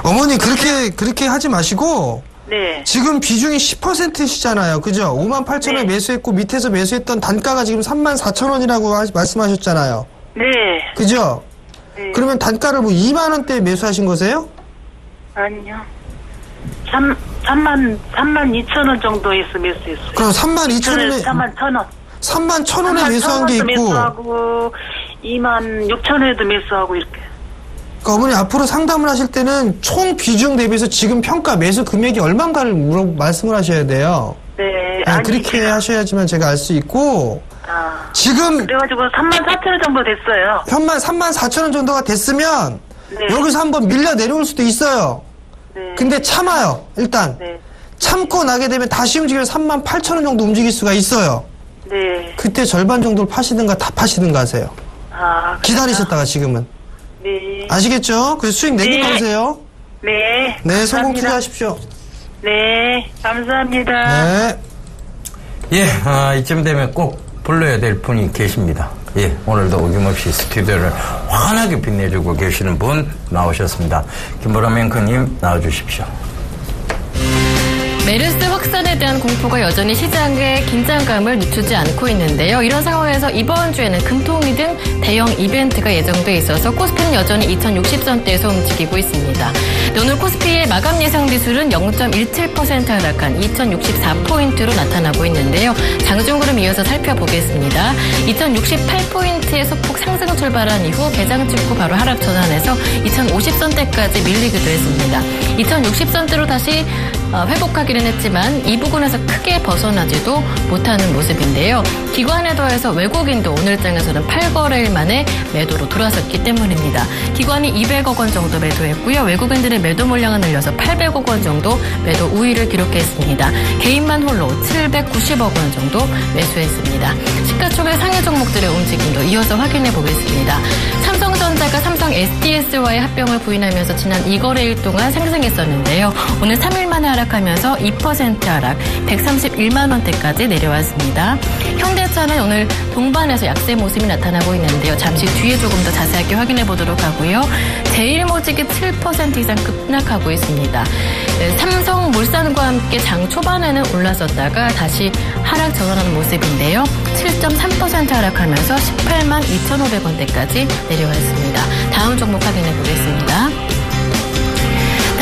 어머니 그렇게 하지 마시고 네. 지금 비중이 10%시잖아요. 그죠? 58,000원에 네. 매수했고 밑에서 매수했던 단가가 지금 34,000원이라고 말씀하셨잖아요. 네. 그죠? 네. 그러면 단가를 뭐 2만 원대에 매수하신 거세요? 아니요. 32,000원 정도에서 매수했어요. 그럼 32,000원에 31,000원. 31,000원에 매수한 게 있고 매수하고 26,000원에도 매수하고 이렇게. 그러니까 어머니 앞으로 상담을 하실 때는 총 비중 대비해서 지금 평가 매수 금액이 얼마인가를 말씀을 하셔야 돼요. 네. 그렇게 하셔야지만 제가 알 수 있고 지금 그래가지고 34,000원 정도 됐어요. 현만 34,000원 정도가 됐으면 네. 여기서 한번 밀려 내려올 수도 있어요. 네. 근데 참아요. 일단 네. 참고 나게 되면 다시 움직이면 38,000원 정도 움직일 수가 있어요. 네. 그때 절반 정도를 파시든가 다 파시든가 하세요. 기다리셨다가 지금은. 네. 아시겠죠? 그래서 수익 내고 나오세요. 네. 네, 성공 감사합니다. 투자하십시오. 네. 감사합니다. 네. 예, 이쯤 되면 꼭 불러야 될 분이 계십니다. 예, 오늘도 어김없이 스튜디오를 환하게 빛내주고 계시는 분 나오셨습니다. 김보람 앵커님 나와주십시오. 메르스 확산에 대한 공포가 여전히 시장의 긴장감을 늦추지 않고 있는데요. 이런 상황에서 이번 주에는 금토일 등 대형 이벤트가 예정돼 있어서 코스피는 여전히 2060선대에서 움직이고 있습니다. 오늘 코스피의 마감 예상 지수는 0.17% 하락한 2064포인트로 나타나고 있는데요. 장중 흐름 이어서 살펴보겠습니다. 2068포인트의 소폭 상승 출발한 이후 개장 직후 바로 하락 전환해서 2050선대까지 밀리기도 했습니다. 2060선대로 다시 회복하기는 했지만 이 부근에서 크게 벗어나지도 못하는 모습인데요. 기관에 더해서 외국인도 오늘장에서는 8거래일 만에 매도로 돌아섰기 때문입니다. 기관이 200억 원 정도 매도했고요. 외국인들의 매도 물량은 늘려서 800억 원 정도 매도 우위를 기록했습니다. 개인만 홀로 790억 원 정도 매수했습니다. 시가총액 상해 종목들의 움직임도 이어서 확인해 보겠습니다. 삼성전자가 삼성 SDS와의 합병을 부인하면서 지난 2거래일 동안 상승했었는데요. 오늘 3일 만에 하락하면서 2% 하락, 131만 원대까지 내려왔습니다. 현대차는 오늘 동반해서 약세 모습이 나타나고 있는데요. 잠시 뒤에 조금 더 자세하게 확인해 보도록 하고요. 제일모직이 7% 이상 급락하고 있습니다. 삼성물산과 함께 장 초반에는 올랐었다가 다시 하락 전환하는 모습인데요. 7.3% 하락하면서 18만 2,500원대까지 내려왔습니다. 다음 종목 확인해 보겠습니다.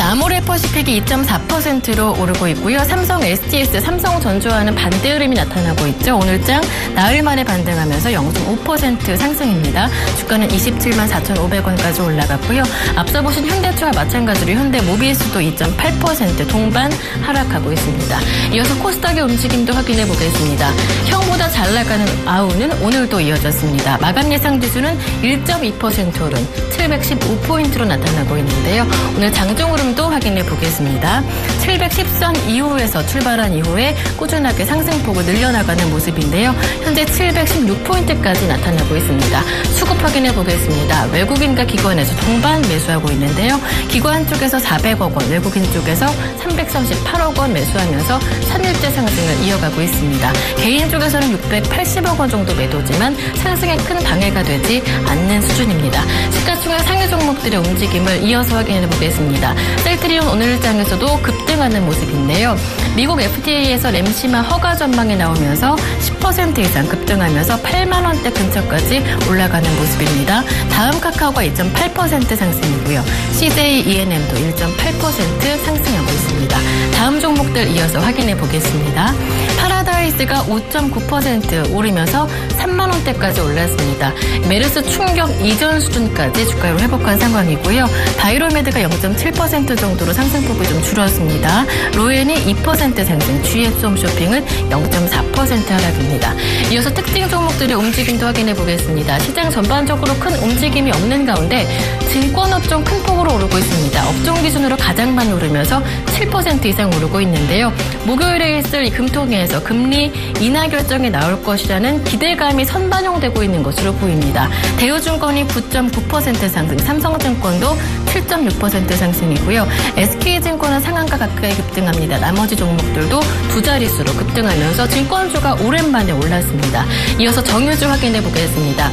아모레퍼시픽이 2.4%로 오르고 있고요. 삼성 SDS, 삼성전조와는 반대 흐름이 나타나고 있죠. 오늘장 나흘 만에 반등하면서 0.5% 상승입니다. 주가는 27만 4,500원까지 올라갔고요. 앞서 보신 현대차와 마찬가지로 현대모비스도 2.8% 동반 하락하고 있습니다. 이어서 코스닥의 움직임도 확인해 보겠습니다. 형보다 잘 나가는 아우는 오늘도 이어졌습니다. 마감 예상 지수는 1.2% 오른 715포인트로 나타나고 있는데요. 오늘 장중 흐름도 확인해 보겠습니다. 710선 이후에서 출발한 이후에 꾸준하게 상승폭을 늘려나가는 모습인데요. 현재 716포인트까지 나타나고 있습니다. 수급 확인해 보겠습니다. 외국인과 기관에서 동반 매수하고 있는데요. 기관 쪽에서 400억 원, 외국인 쪽에서 338억 원 매수하면서 3일째 상승을 이어가고 있습니다. 개인 쪽에서는 680억 원 정도 매도지만 상승에 큰 방해가 되지 않는 수준입니다. 시가총액 상위 종목들의 움직임을 이어서 확인해 보겠습니다. 셀트리온 주식은 오늘장에서도 급등하는 모습인데요. 미국 FDA에서 램시마 허가 전망이 나오면서 10% 이상 급등하면서 8만 원대 근처까지 올라가는 모습입니다. 다음 카카오가 2.8% 상승이고요. CJ ENM도 1.8% 상승하고 있습니다. 다음 종목들 이어서 확인해 보겠습니다. 파라다이스가 5.9% 오르면서 3만 원대까지 올랐습니다. 메르스 충격 이전 수준까지 주가를 회복한 상황이고요. 바이로메드가 0.7% 정도로 상승폭이 좀 줄었습니다. 로엔이 2% 상승, GS 홈쇼핑은 0.4% 하락입니다. 이어서 특징 종목들의 움직임도 확인해 보겠습니다. 시장 전반적으로 큰 움직임이 없는 가운데 증권업종 큰 폭으로 오르고 있습니다. 업종 기준으로 가장 많이 오르면서 7% 이상 오르고 있는데요. 목요일에 있을 이 금통위에서 금리 인하 결정이 나올 것이라는 기대감이 선반영되고 있는 것으로 보입니다. 대우증권이 9.9% 상승, 삼성증권도 7.6% 상승이고요. SK증권은 상한가 가까이 급등합니다. 나머지 종목들도 두 자릿수로 급등하면서 증권주가 오랜만에 올랐습니다. 이어서 정유주 확인해 보겠습니다.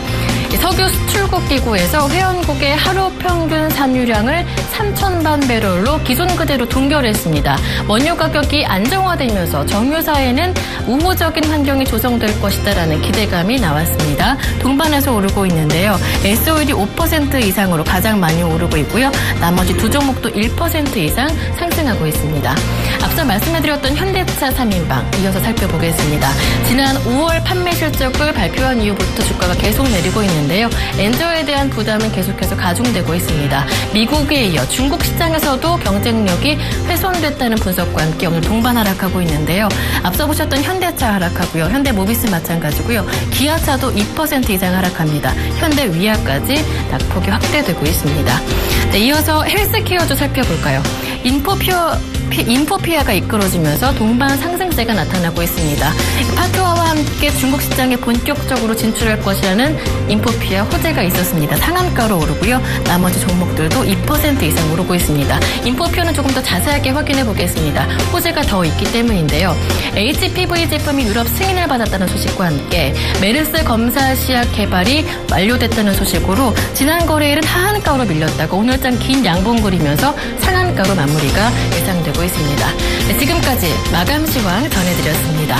석유 수출국 기구에서 회원국의 하루 평균 산유량을 3,000만 배럴로 기존 그대로 동결했습니다. 원유 가격이 안정화되면서 정유사에는 우호적인 환경이 조성될 것이다라는 기대감이 나왔습니다. 동반해서 오르고 있는데요. SO일이 5% 이상으로 가장 많이 오르고 있고요. 나머지 두 종목도 1% 이상 상승하고 있습니다. 앞서 말씀해드렸던 현대차 3인방 이어서 살펴보겠습니다. 지난 5월 판매 실적을 발표한 이후부터 주가가 계속 내리고 있는데요. 엔저에 대한 부담은 계속해서 가중되고 있습니다. 미국에 이어 중국 시장에서도 경쟁력이 훼손됐다는 분석과 함께 오늘 동반 하락하고 있는데요. 앞서 보셨던 현대차 하락하고요. 현대모비스 마찬가지고요. 기아차도 2% 이상 하락합니다. 현대위아까지 낙폭이 확대되고 있습니다. 네, 이어서 헬스케어도 살펴볼까요? 인포피아가 이끌어지면서 동반 상승세가 나타나고 있습니다. 파트와와 함께 중국 시장에 본격적으로 진출할 것이라는 인포피아 호재가 있었습니다. 상한가로 오르고요. 나머지 종목들도 2% 이상 오르고 있습니다. 인포피아는 조금 더 자세하게 확인해 보겠습니다. 호재가 더 있기 때문인데요. HPV 제품이 유럽 승인을 받았다는 소식과 함께 메르스 검사 시약 개발이 완료됐다는 소식으로 지난 거래일은 하한가로 밀렸다가 오늘장 긴 양봉 그리면서 상한가로 마무리가 예상되고 있습니다. 네, 지금까지 마감 시황 전해드렸습니다.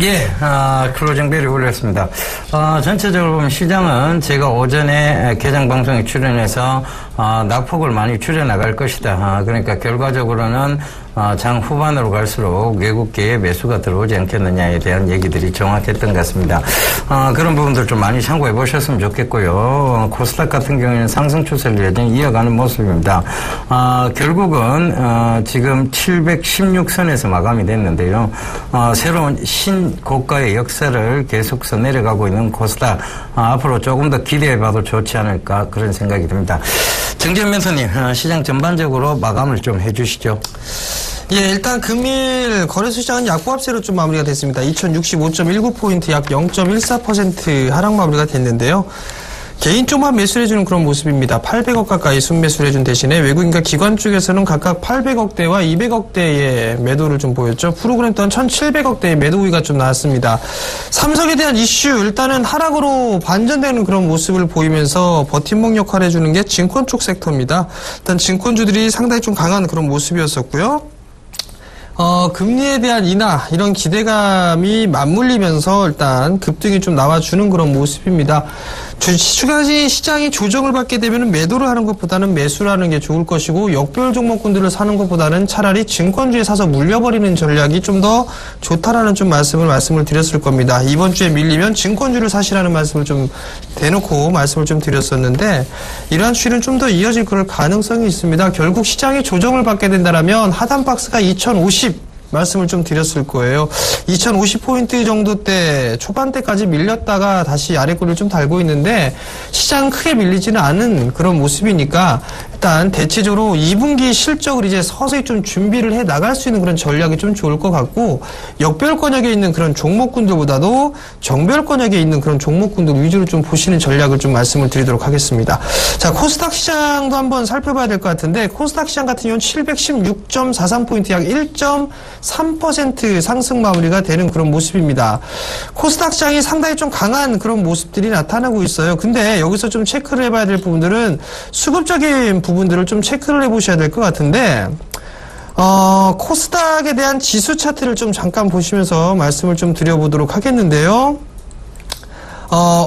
예, 클로징벨이 울렸습니다. 전체적으로 보면 시장은 제가 오전에 개장 방송에 출연해서 낙폭을 많이 줄여나갈 것이다. 그러니까 결과적으로는 장 후반으로 갈수록 외국계의 매수가 들어오지 않겠느냐에 대한 얘기들이 정확했던 것 같습니다. 그런 부분들 좀 많이 참고해 보셨으면 좋겠고요. 코스닥 같은 경우에는 상승 추세를 여전히 이어가는 모습입니다. 결국은 지금 716선에서 마감이 됐는데요. 새로운 신고가의 역사를 계속해서 내려가고 있는 코스닥, 앞으로 조금 더 기대해봐도 좋지 않을까 그런 생각이 듭니다. 정재현 멘토님, 시장 전반적으로 마감을 좀 해주시죠. 예, 일단 금일 거래소 시장은 약보합세로 좀 마무리가 됐습니다. 2065.19포인트 약 0.14% 하락 마무리가 됐는데요. 개인 쪽만 매수를 해주는 그런 모습입니다. 800억 가까이 순매수를 해준 대신에 외국인과 기관 쪽에서는 각각 800억대와 200억대의 매도를 좀 보였죠. 프로그램 또한 1700억대의 매도 우위가 좀 나왔습니다. 삼성에 대한 이슈 일단은 하락으로 반전되는 그런 모습을 보이면서 버팀목 역할을 해주는 게 증권 쪽 섹터입니다. 일단 증권주들이 상당히 좀 강한 그런 모습이었었고요. 금리에 대한 인하 이런 기대감이 맞물리면서 일단 급등이 좀 나와주는 그런 모습입니다. 주가지 시장이 조정을 받게 되면 매도를 하는 것보다는 매수를 하는 게 좋을 것이고 역별 종목군들을 사는 것보다는 차라리 증권주에 사서 물려버리는 전략이 좀 더 좋다라는 좀 말씀을 드렸을 겁니다. 이번 주에 밀리면 증권주를 사시라는 말씀을 좀 대놓고 말씀을 좀 드렸었는데 이러한 추이는 좀 더 이어질 그럴 가능성이 있습니다. 결국 시장이 조정을 받게 된다면 하단 박스가 2050 말씀을 좀 드렸을 거예요. 2050포인트 정도 때 초반대까지 밀렸다가 다시 아래꼬리를 좀 달고 있는데 시장 크게 밀리지는 않은 그런 모습이니까 일단 대체적으로 2분기 실적을 이제 서서히 좀 준비를 해 나갈 수 있는 그런 전략이 좀 좋을 것 같고 역별권역에 있는 그런 종목군들보다도 정별권역에 있는 그런 종목군들 위주로 좀 보시는 전략을 좀 말씀을 드리도록 하겠습니다. 자, 코스닥 시장도 한번 살펴봐야 될 것 같은데 코스닥 시장 같은 경우는 716.43포인트 약 1.3% 상승 마무리가 되는 그런 모습입니다. 코스닥 시장이 상당히 좀 강한 그런 모습들이 나타나고 있어요. 근데 여기서 좀 체크를 해봐야 될 부분들은 수급적인 부분들을 좀 체크를 해보셔야 될 것 같은데 코스닥에 대한 지수 차트를 좀 잠깐 보시면서 말씀을 좀 드려보도록 하겠는데요.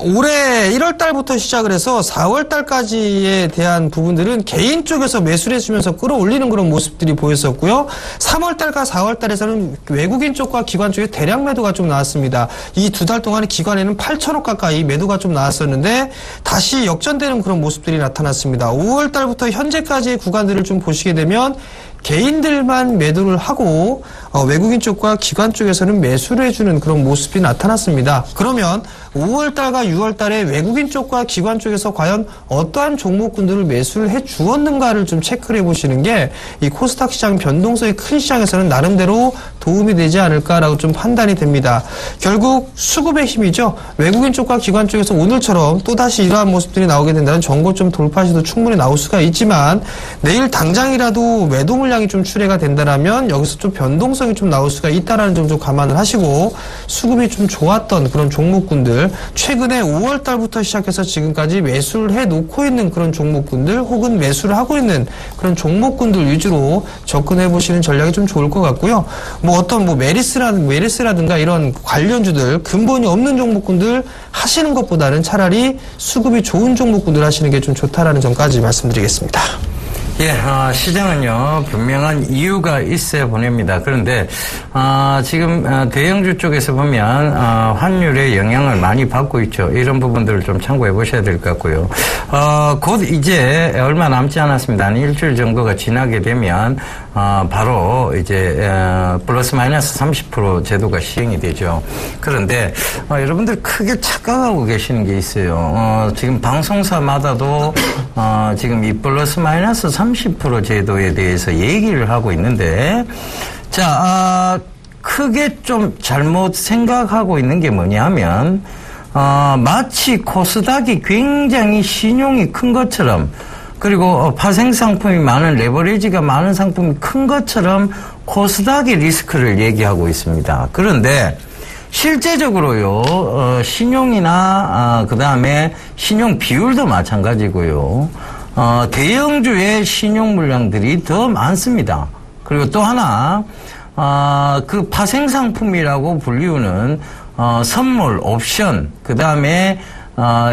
올해 1월 달부터 시작을 해서 4월 달까지에 대한 부분들은 개인 쪽에서 매수를 해주면서 끌어올리는 그런 모습들이 보였었고요. 3월 달과 4월 달에서는 외국인 쪽과 기관 쪽에 대량 매도가 좀 나왔습니다. 이 두 달 동안 기관에는 8천억 가까이 매도가 좀 나왔었는데 다시 역전되는 그런 모습들이 나타났습니다. 5월 달부터 현재까지의 구간들을 좀 보시게 되면 개인들만 매도를 하고 외국인 쪽과 기관 쪽에서는 매수를 해주는 그런 모습이 나타났습니다. 그러면 5월달과 6월달에 외국인 쪽과 기관 쪽에서 과연 어떠한 종목군들을 매수를 해주었는가를 좀 체크를 해보시는 게 이 코스닥 시장 변동성이 큰 시장에서는 나름대로 도움이 되지 않을까라고 좀 판단이 됩니다. 결국 수급의 힘이죠. 외국인 쪽과 기관 쪽에서 오늘처럼 또다시 이러한 모습들이 나오게 된다면 정고점 돌파 시도 충분히 나올 수가 있지만 내일 당장이라도 매도 물량이 좀 출회가 된다라면 여기서 좀 변동성이 좀 나올 수가 있다라는 점 좀 감안을 하시고 수급이 좀 좋았던 그런 종목군들 최근에 5월 달부터 시작해서 지금까지 매수를 해놓고 있는 그런 종목군들 혹은 매수를 하고 있는 그런 종목군들 위주로 접근해 보시는 전략이 좀 좋을 것 같고요. 어떤 메리스라든가 이런 관련주들 근본이 없는 종목군들 하시는 것보다는 차라리 수급이 좋은 종목군들 하시는 게 좀 좋다라는 점까지 말씀드리겠습니다. 예, 시장은요, 분명한 이유가 있어야 보냅니다. 그런데, 지금, 대형주 쪽에서 보면, 환율의 영향을 많이 받고 있죠. 이런 부분들을 좀 참고해 보셔야 될 것 같고요. 곧 이제 얼마 남지 않았습니다. 한 일주일 정도가 지나게 되면, 바로 이제, 플러스 마이너스 30% 제도가 시행이 되죠. 그런데, 여러분들 크게 착각하고 계시는 게 있어요. 지금 방송사마다도, 지금 이 플러스 마이너스 30% 제도에 대해서 얘기를 하고 있는데, 자, 크게 좀 잘못 생각하고 있는 게 뭐냐 하면, 마치 코스닥이 굉장히 신용이 큰 것처럼, 그리고 파생상품이 많은 레버리지가 많은 상품이 큰 것처럼 코스닥의 리스크를 얘기하고 있습니다. 그런데 실제적으로요, 신용이나, 그 다음에 신용 비율도 마찬가지고요. 대형주의 신용 물량들이 더 많습니다. 그리고 또 하나, 그 파생상품이라고 불리우는, 선물, 옵션, 그 다음에,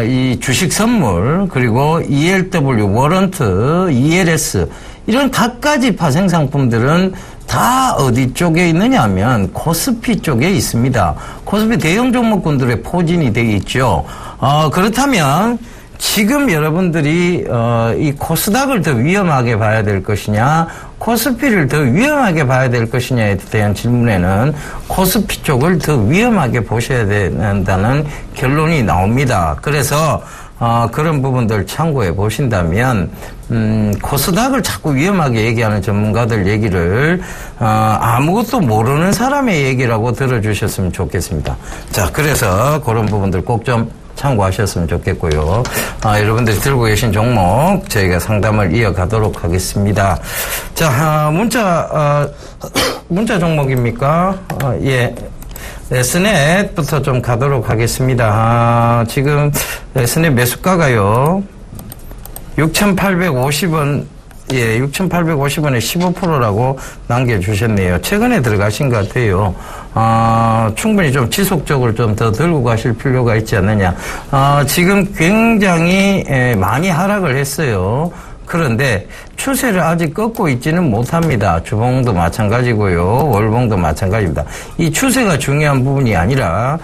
이 주식 선물, 그리고 ELW, 워런트, ELS, 이런 갖가지 파생상품들은 다 어디 쪽에 있느냐 하면 코스피 쪽에 있습니다. 코스피 대형 종목군들의 포진이 되어 있죠. 그렇다면, 지금 여러분들이 이 코스닥을 더 위험하게 봐야 될 것이냐, 코스피를 더 위험하게 봐야 될 것이냐에 대한 질문에는 코스피 쪽을 더 위험하게 보셔야 된다는 결론이 나옵니다. 그래서 그런 부분들 참고해 보신다면 코스닥을 자꾸 위험하게 얘기하는 전문가들 얘기를 아무것도 모르는 사람의 얘기라고 들어주셨으면 좋겠습니다. 자, 그래서 그런 부분들 꼭 좀 참고하셨으면 좋겠고요. 여러분들이 들고 계신 종목 저희가 상담을 이어가도록 하겠습니다. 자, 문자 종목입니까? 예. S넷부터 좀 가도록 하겠습니다. 지금 S넷 매수가가요, 6,850원, 예, 6,850원에 15%라고 남겨주셨네요. 최근에 들어가신 것 같아요. 충분히 좀 지속적으로 좀 더 들고 가실 필요가 있지 않느냐. 지금 굉장히 많이 하락을 했어요. 그런데 추세를 아직 꺾고 있지는 못합니다. 주봉도 마찬가지고요. 월봉도 마찬가지입니다. 이 추세가 중요한 부분이 아니라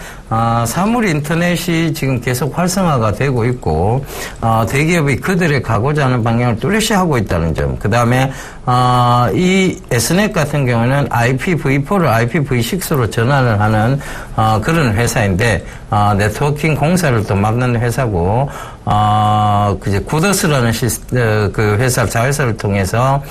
사물 인터넷이 지금 계속 활성화가 되고 있고 대기업이 그들의 가고자 하는 방향을 뚜렷이 하고 있다는 점. 그다음에 이 Snet 같은 경우는 IPv4를 IPv6로 전환을 하는 그런 회사인데 네트워킹 공사를 또 맡는 회사고 그제 구더스라는 그 회사 자회사를 통해서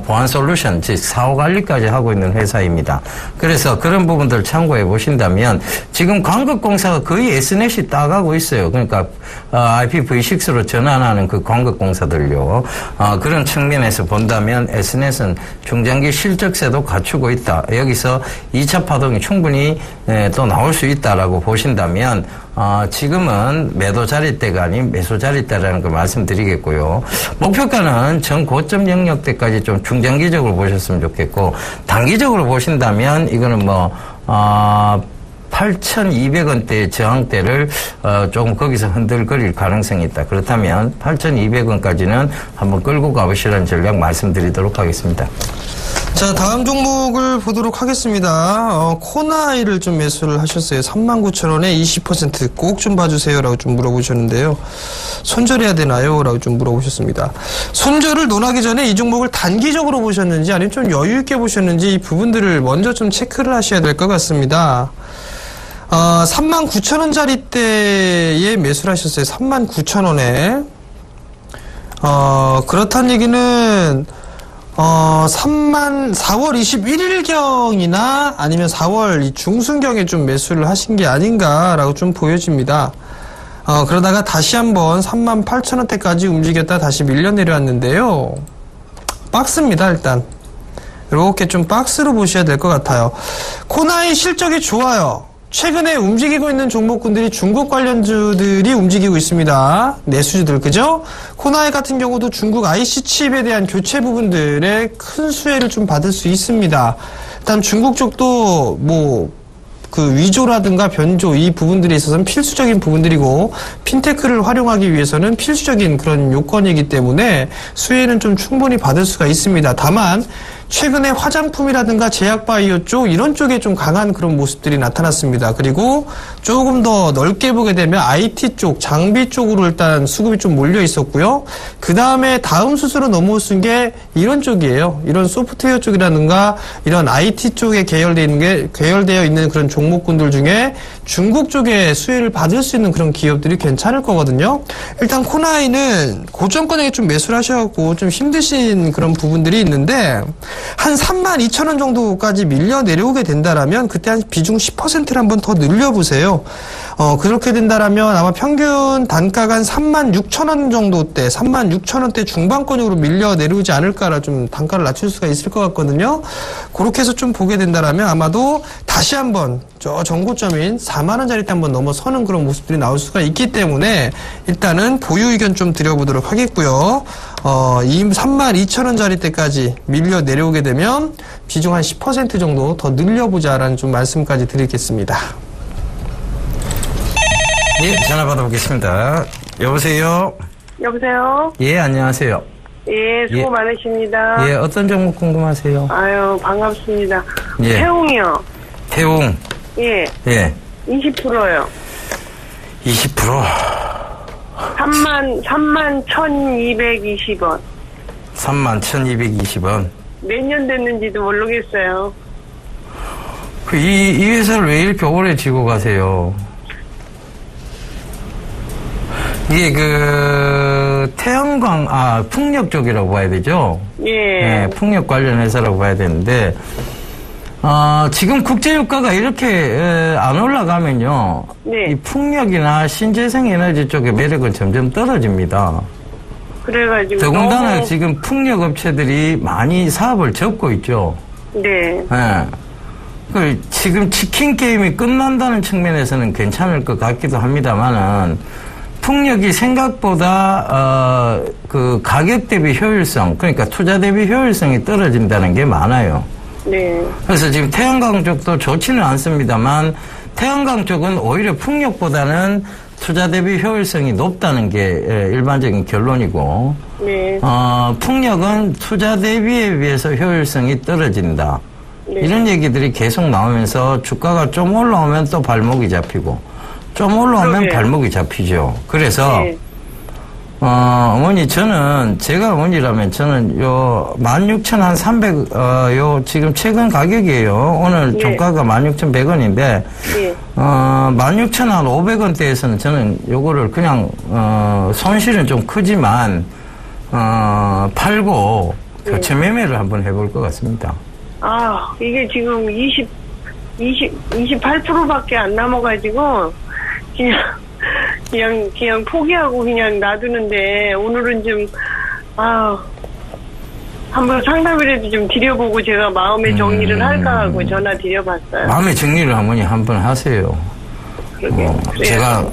보안 솔루션 즉 사후 관리까지 하고 있는 회사입니다. 그래서 그런 부분들 참고해 보신다면 지금 광극공사가 거의 S넷이 따가고 있어요. 그러니까 IPv6로 전환하는 그 광극공사들요. 그런 측면에서 본다면 S넷은 중장기 실적세도 갖추고 있다. 여기서 2차 파동이 충분히 또 나올 수 있다라고 보신다면 지금은 매도 자리대가 아닌 매수 자리대라는 걸 말씀드리겠고요. 목표가는 전 고점 영역대까지 좀 중장기적으로 보셨으면 좋겠고, 단기적으로 보신다면 이거는 8,200원대의 저항대를 조금 거기서 흔들거릴 가능성이 있다. 그렇다면 8,200원까지는 한번 끌고 가보시라는 전략 말씀드리도록 하겠습니다. 자, 다음 종목을 보도록 하겠습니다. 코나이를 좀 매수를 하셨어요. 39,000원에 20% 꼭 좀 봐주세요 라고 좀 물어보셨는데요. 손절해야 되나요? 라고 좀 물어보셨습니다. 손절을 논하기 전에 이 종목을 단기적으로 보셨는지 아니면 좀 여유 있게 보셨는지 이 부분들을 먼저 좀 체크를 하셔야 될 것 같습니다. 39,000원짜리대에 매수를 하셨어요. 39,000원에. 그렇다는 얘기는 4월 21일경이나 아니면 4월 이 중순경에 좀 매수를 하신 게 아닌가라고 좀 보여집니다. 그러다가 다시 한번 38,000원대까지 움직였다 다시 밀려 내려왔는데요. 박스입니다, 일단. 이렇게 좀 박스로 보셔야 될 것 같아요. 코나이 실적이 좋아요. 최근에 움직이고 있는 종목군들이 중국 관련주들이 움직이고 있습니다. 내수주들, 그죠? 코나이 같은 경우도 중국 IC 칩에 대한 교체 부분들에 큰 수혜를 좀 받을 수 있습니다. 일단 중국 쪽도 그 위조라든가 변조 이 부분들에 있어서는 필수적인 부분들이고 핀테크를 활용하기 위해서는 필수적인 그런 요건이기 때문에 수혜는 좀 충분히 받을 수가 있습니다. 다만 최근에 화장품이라든가 제약바이오 쪽 이런 쪽에 좀 강한 그런 모습들이 나타났습니다. 그리고 조금 더 넓게 보게 되면 IT 쪽, 장비 쪽으로 일단 수급이 좀 몰려 있었고요. 그 다음에 다음 수수로 넘어오신 게 이런 쪽이에요. 이런 소프트웨어 쪽이라든가 이런 IT 쪽에 계열되어 있는 그런 종목군들 중에 중국 쪽에 수혜를 받을 수 있는 그런 기업들이 괜찮을 거거든요. 일단 코나이는 고점권에 좀 매수를 하셔갖고 좀 힘드신 그런 부분들이 있는데 한 32,000원 정도까지 밀려 내려오게 된다라면 그때 한 비중 10%를 한번 더 늘려보세요. 그렇게 된다라면 아마 평균 단가가 한 36,000원 정도대, 36,000원대 중반권으로 밀려 내려오지 않을까라 좀 단가를 낮출 수가 있을 것 같거든요. 그렇게 해서 좀 보게 된다라면 아마도 다시 한번 저 정고점인 4만원짜리 때 한번 넘어서는 그런 모습들이 나올 수가 있기 때문에 일단은 보유 의견 좀 드려보도록 하겠고요. 32,000원짜리 때까지 밀려 내려오게 되면 비중 한 10% 정도 더 늘려보자라는 좀 말씀까지 드리겠습니다. 예, 전화 받아보겠습니다. 여보세요? 여보세요? 예, 안녕하세요. 예, 수고 많으십니다. 예, 어떤 종목 궁금하세요? 아유, 반갑습니다. 예. 태웅이요. 태웅. 예. 예. 20%요. 20%. 31,220원. 31,220원. 몇 년 됐는지도 모르겠어요. 이 회사를 왜 이렇게 오래 쥐고 가세요? 이게 태양광, 풍력 쪽이라고 봐야 되죠? 예. 네, 풍력 관련 회사라고 봐야 되는데, 지금 국제유가가 이렇게 안 올라가면요. 네. 이 풍력이나 신재생 에너지 쪽의 매력은 점점 떨어집니다. 그래가지고. 더군다나 지금 풍력 업체들이 많이 사업을 접고 있죠. 네. 네. 지금 치킨 게임이 끝난다는 측면에서는 괜찮을 것 같기도 합니다만은, 풍력이 생각보다 그 가격 대비 효율성, 그러니까 투자 대비 효율성이 떨어진다는 게 많아요. 네. 그래서 지금 태양광 쪽도 좋지는 않습니다만 태양광 쪽은 오히려 풍력보다는 투자 대비 효율성이 높다는 게 일반적인 결론이고, 네. 풍력은 투자 대비에 비해서 효율성이 떨어진다. 네. 이런 얘기들이 계속 나오면서 주가가 좀 올라오면 또 발목이 잡히고, 좀 올라오면 그러게요. 발목이 잡히죠. 그래서, 네. 어머니, 제가 어머니라면 저는 요 16,300, 요 지금 최근 가격이에요. 오늘 네. 종가가 16,100원인데, 네. 16,500원대에서는 저는 요거를 그냥, 손실은 좀 크지만, 팔고 교체 매매를 한번 해볼 것 같습니다. 아, 이게 지금 28%밖에 안 남아가지고, 그냥 포기하고 그냥 놔두는데, 오늘은 좀, 한번 상담이라도 좀 드려보고 제가 마음의 정리를 할까 하고 전화 드려봤어요. 마음의 정리를 어머니 한번 하세요. 그래요. 제가,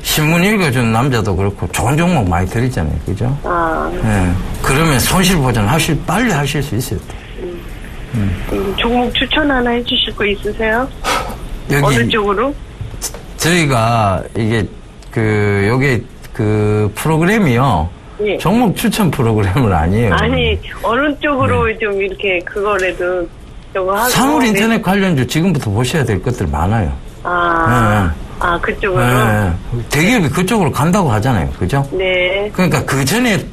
신문 읽어준 남자도 그렇고 좋은 종목 많이 드리잖아요. 그죠? 예. 그러면 손실 보전 빨리 하실 수 있어요. 종목 추천 하나 해주실 거 있으세요? 여기 어느 쪽으로? 저희가 요게 프로그램이요. 예. 종목 추천 프로그램은 아니에요. 아니, 어느 쪽으로 좀 이렇게 그거라도 저거 하고. 사물 인터넷 관련주 지금부터 보셔야 될 것들 많아요. 그쪽으로? 네. 대기업이 그쪽으로 간다고 하잖아요. 그죠? 네. 그러니까 그 전에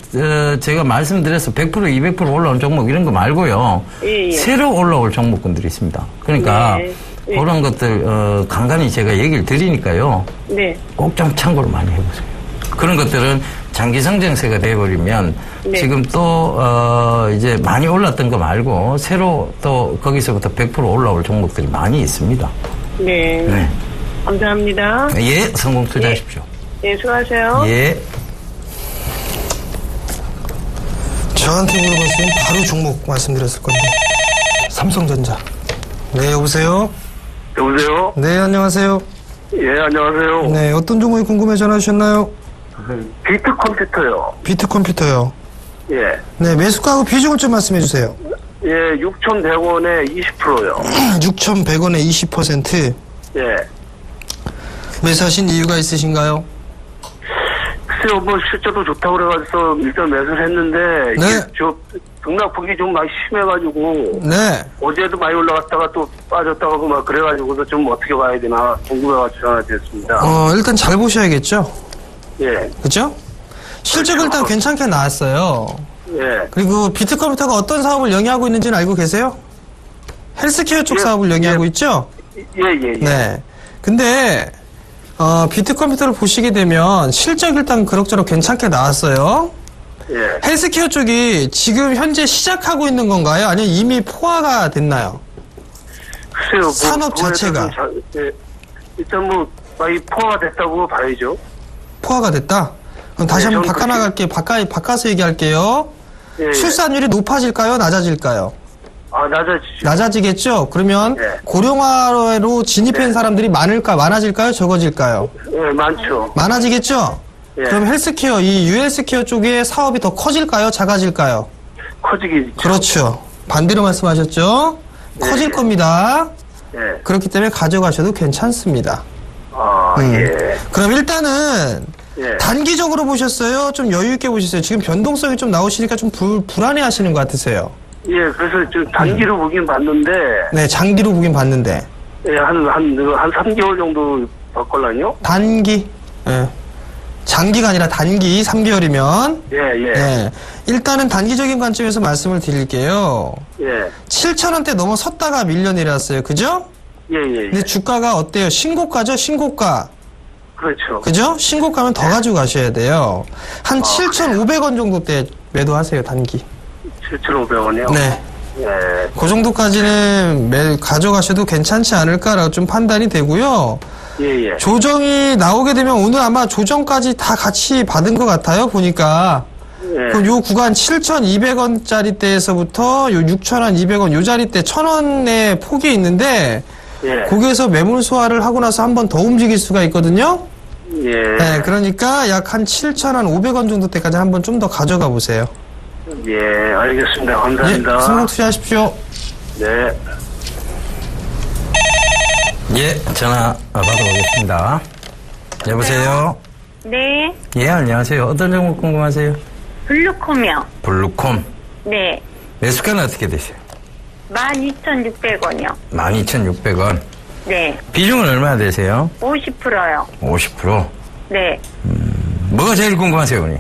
제가 말씀드려서 100% 200% 올라온 종목 이런 거 말고요. 예. 새로 올라올 종목군들이 있습니다. 그러니까 네. 그런 것들 간간히 제가 얘기를 드리니까요. 네. 꼭 좀 참고를 많이 해보세요. 그런 것들은 장기 성장세가 돼버리면 네. 지금 또 이제 많이 올랐던 거 말고 새로 또 거기서부터 100% 올라올 종목들이 많이 있습니다. 네. 네. 감사합니다. 예, 성공 투자하십시오. 네, 수고하세요. 예. 저한테 물어봤으면 바로 종목 말씀드렸을 건데. 삼성전자. 네, 여보세요? 여보세요? 네, 안녕하세요. 예, 안녕하세요. 네, 어떤 종목이 궁금해 전화 주셨나요? 비트 컴퓨터요. 비트 컴퓨터요. 예. 네, 매수가하고 비중을 좀 말씀해 주세요. 예, 6,100원에 20%요. 6,100원에 20%. 예. 매수하신 이유가 있으신가요? 글쎄요, 실제도 좋다고 그래가지고 일단 매수를 했는데, 네. 이게 등락폭이 좀 많이 심해가지고, 네. 어제도 많이 올라갔다가 또 빠졌다가 막 그래가지고서 좀 어떻게 봐야 되나 궁금해가지고 전화드렸습니다. 일단 잘 보셔야겠죠? 예. 그죠? 실적은 일단 괜찮게 나왔어요. 예. 그리고 비트 컴퓨터가 어떤 사업을 영위하고 있는지는 알고 계세요? 헬스케어 쪽 예, 사업을 영위하고 예. 있죠? 예. 네. 근데, 비트 컴퓨터를 보시게 되면 실적 일단 그럭저럭 괜찮게 나왔어요. 예. 헬스케어 쪽이 지금 현재 시작하고 있는 건가요? 아니면 이미 포화가 됐나요? 글쎄요, 산업 그거에 자체가. 대해서는 예. 일단 많이 포화가 됐다고 봐야죠. 포화가 됐다? 그럼 다시 네, 한번 저는 바꿔나갈게요. 바꿔서 얘기할게요. 예. 출산율이 높아질까요? 낮아질까요? 낮아지죠. 낮아지겠죠? 그러면 예. 고령화로 진입한 사람들이 많아질까요? 적어질까요? 예, 많죠. 많아지겠죠? 예. 그럼 헬스케어, 이 유헬스케어 쪽의 사업이 더 커질까요? 작아질까요? 커지겠죠. 그렇죠. 반대로 말씀하셨죠? 커질 겁니다. 예. 그렇기 때문에 가져가셔도 괜찮습니다. 예. 그럼 일단은 예. 단기적으로 보셨어요? 좀 여유 있게 보셨어요? 지금 변동성이 좀 나오시니까 좀 불안해 하시는 것 같으세요? 예, 그래서 좀 단기로 보긴 봤는데, 네, 장기로 보긴 봤는데. 예, 한 3개월 정도 봤걸랑요? 단기? 예. 장기가 아니라 단기 3개월이면. 예. 네. 일단은 단기적인 관점에서 말씀을 드릴게요. 예. 7,000원대 넘어섰다가 밀려 내렸어요. 그죠? 예. 근데 주가가 어때요? 신고가죠? 신고가. 그렇죠. 그죠? 신고가면 더 가지고 가셔야 돼요. 한 7,500원 정도 때 매도하세요, 단기. 7,500원이요? 네. 예. 그 정도까지는 가져가셔도 괜찮지 않을까라고 좀 판단이 되고요. 예. 조정이 나오게 되면 오늘 아마 조정까지 다 같이 받은 것 같아요, 보니까. 예. 그럼 요 구간 7,200원짜리 때에서부터 요 6,000원, 200원 요 자리 때 1,000원의 폭이 있는데, 예. 거기에서 매물 소화를 하고 나서 한 번 더 움직일 수가 있거든요. 예. 네, 그러니까 약 한 7,500원 정도 때까지 한번 좀 더 가져가 보세요. 예, 알겠습니다. 감사합니다. 예, 성공 투자하십시오. 네. 예, 전화 받아보겠습니다. 여보세요? 네. 예, 안녕하세요. 어떤 종목 궁금하세요? 블루콤이요. 블루콤. 네. 매수가는 어떻게 되세요? 12,600원이요. 12,600원. 네. 비중은 얼마나 되세요? 50%요. 50%? 네. 뭐가 제일 궁금하세요, 어머니?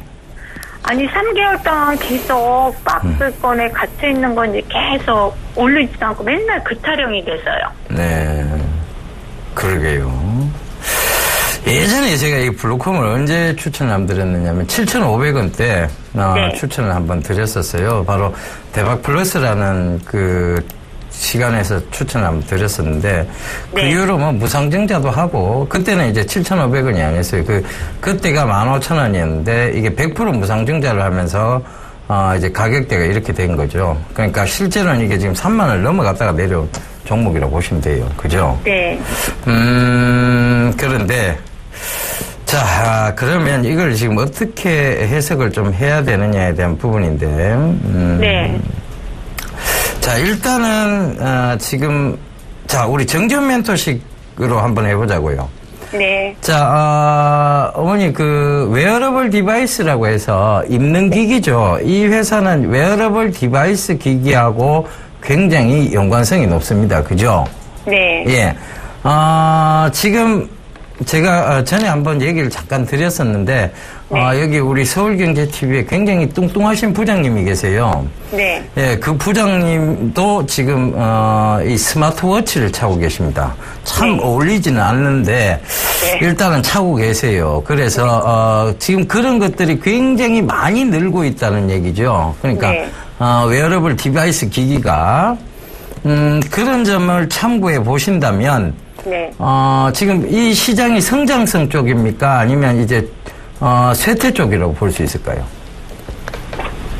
아니, 3개월 동안 계속 박스권에 갇혀 있는 건지 계속 오르지도 않고 맨날 그 타령이 돼서요. 네. 그러게요. 예전에 제가 이 블루콤을 언제 추천을 한번 드렸느냐면 7,500원대 네. 추천을 한번 드렸었어요. 바로 대박 플러스라는 그 시간에서 추천을 한번 드렸었는데 그 네. 이후로 뭐 무상증자도 하고 그때는 이제 7,500원이 아니었어요. 그때가 15,000원이었는데 이게 100% 무상증자를 하면서 이제 가격대가 이렇게 된 거죠. 그러니까 실제로는 이게 지금 3만 원을 넘어갔다가 내려온 종목이라고 보시면 돼요. 그죠? 네. 그런데 자, 그러면 이걸 지금 어떻게 해석을 좀 해야 되느냐에 대한 부분인데, 네. 자, 일단은, 지금, 자, 우리 정전 멘토식으로 한번 해보자고요. 네. 자, 어머니, 그, 웨어러블 디바이스라고 해서 입는 기기죠. 이 회사는 웨어러블 디바이스 기기하고 굉장히 연관성이 높습니다. 그죠? 네. 예. 지금, 제가 전에 한번 얘기를 잠깐 드렸었는데 네. 여기 우리 서울경제TV에 굉장히 뚱뚱하신 부장님이 계세요. 네. 예, 그 부장님도 지금 이 스마트워치를 차고 계십니다. 참 네. 어울리지는 않는데 네. 일단은 차고 계세요. 그래서 지금 그런 것들이 굉장히 많이 늘고 있다는 얘기죠. 그러니까 네. 웨어러블 디바이스 기기가 그런 점을 참고해 보신다면 네. 지금 이 시장이 성장성 쪽입니까? 아니면 이제, 쇠퇴 쪽이라고 볼 수 있을까요?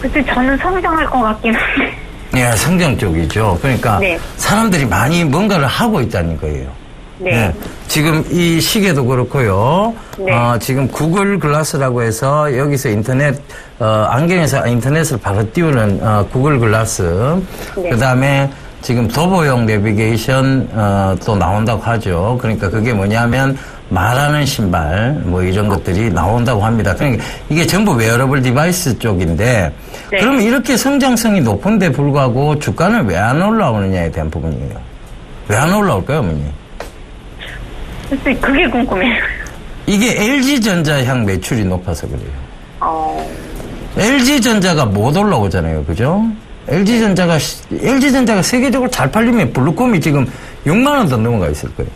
그때 저는 성장할 것 같긴 한데. 예, 성장 쪽이죠. 그러니까 네. 사람들이 많이 뭔가를 하고 있다는 거예요. 네. 예, 지금 이 시계도 그렇고요. 네. 지금 구글 글라스라고 해서 여기서 인터넷, 안경에서 인터넷을 바로 띄우는 구글 글라스. 네. 그 다음에 지금 도보용 내비게이션 또 나온다고 하죠. 그러니까 그게 뭐냐면 말하는 신발 뭐 이런 것들이 나온다고 합니다. 그러니까 이게 전부 웨어러블 디바이스 쪽인데 네. 그러면 이렇게 성장성이 높은데 불구하고 주가는 왜 안 올라오느냐에 대한 부분이에요. 왜 안 올라올까요, 어머니? 글쎄, 그게 궁금해요. 이게 LG전자 향 매출이 높아서 그래요. LG전자가 못 올라오잖아요. 그죠? LG전자가 세계적으로 잘 팔리면 블루콤이 지금 6만 원 더 넘어가 있을 거예요.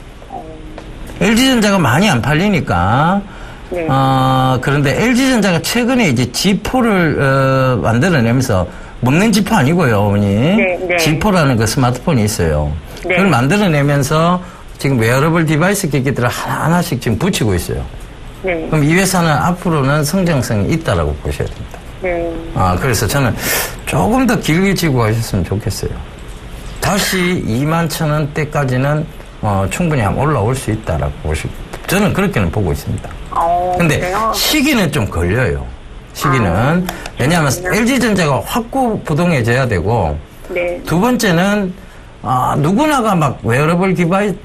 LG전자가 많이 안 팔리니까, 네. 그런데 LG전자가 최근에 이제 G4를, 만들어내면서, 먹는 G4 아니고요, 어머니. 네, 네. G4라는 그 스마트폰이 있어요. 네. 그걸 만들어내면서 지금 웨어러블 디바이스 기기들을 하나씩 지금 붙이고 있어요. 네. 그럼 이 회사는 앞으로는 성장성이 있다라고 보셔야 됩니다. 네. 그래서 저는 조금 더 길게 지고 가셨으면 좋겠어요. 다시 21,000원대까지는 충분히 한번 올라올 수 있다라고 보시고 저는 그렇게는 보고 있습니다. 근데 그래요? 시기는 좀 걸려요. 시기는 왜냐하면 LG전자가 확고부동해져야 되고 네. 두 번째는 누구나가 막 웨어러블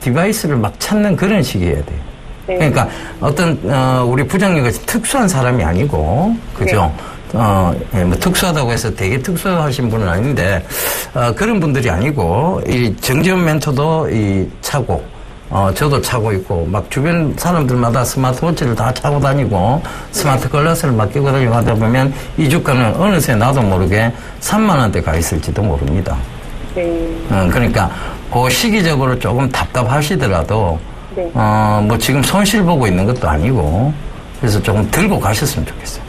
디바이스를 막 찾는 그런 시기여야 돼요. 네. 그러니까 어떤 우리 부장님같이 특수한 사람이 아니고 그죠? 예, 뭐 특수하다고 해서 되게 특수하신 분은 아닌데 그런 분들이 아니고 이 정지훈 멘토도 이 차고 저도 차고 있고 막 주변 사람들마다 스마트워치를 다 차고 다니고 스마트 글라스를 막 끼고 다니고 하다 보면 이 주가는 어느새 나도 모르게 3만 원대 가 있을지도 모릅니다. 네. 그러니까 그 시기적으로 조금 답답하시더라도 네. 뭐 지금 손실 보고 있는 것도 아니고 그래서 조금 들고 가셨으면 좋겠어요.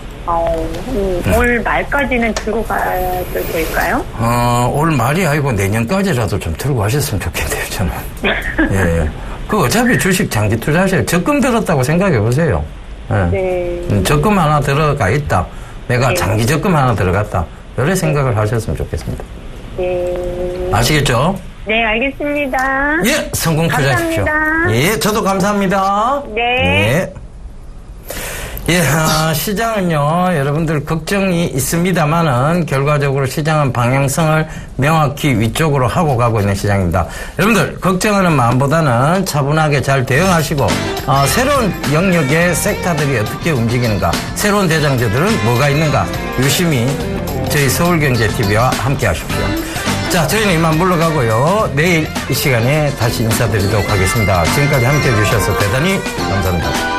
올 말까지는 들고 가도 될까요? 올 말이 아니고 내년까지라도 좀 들고 가셨으면 좋겠네요, 저는. 예. 그 어차피 주식 장기 투자하셔야 적금 들었다고 생각해 보세요. 예. 네. 적금 하나 들어가 있다. 내가 네. 장기 적금 하나 들어갔다. 이런 생각을 하셨으면 좋겠습니다. 네. 아시겠죠? 네, 알겠습니다. 예, 성공 투자하십시오. 감사합니다. 예, 저도 감사합니다. 네. 예, 시장은요, 여러분들 걱정이 있습니다만은 결과적으로 시장은 방향성을 명확히 위쪽으로 하고 가고 있는 시장입니다. 여러분들 걱정하는 마음보다는 차분하게 잘 대응하시고 새로운 영역의 섹터들이 어떻게 움직이는가, 새로운 대장주들은 뭐가 있는가 유심히 저희 서울경제TV와 함께 하십시오. 자, 저희는 이만 물러가고요. 내일 이 시간에 다시 인사드리도록 하겠습니다. 지금까지 함께해 주셔서 대단히 감사합니다.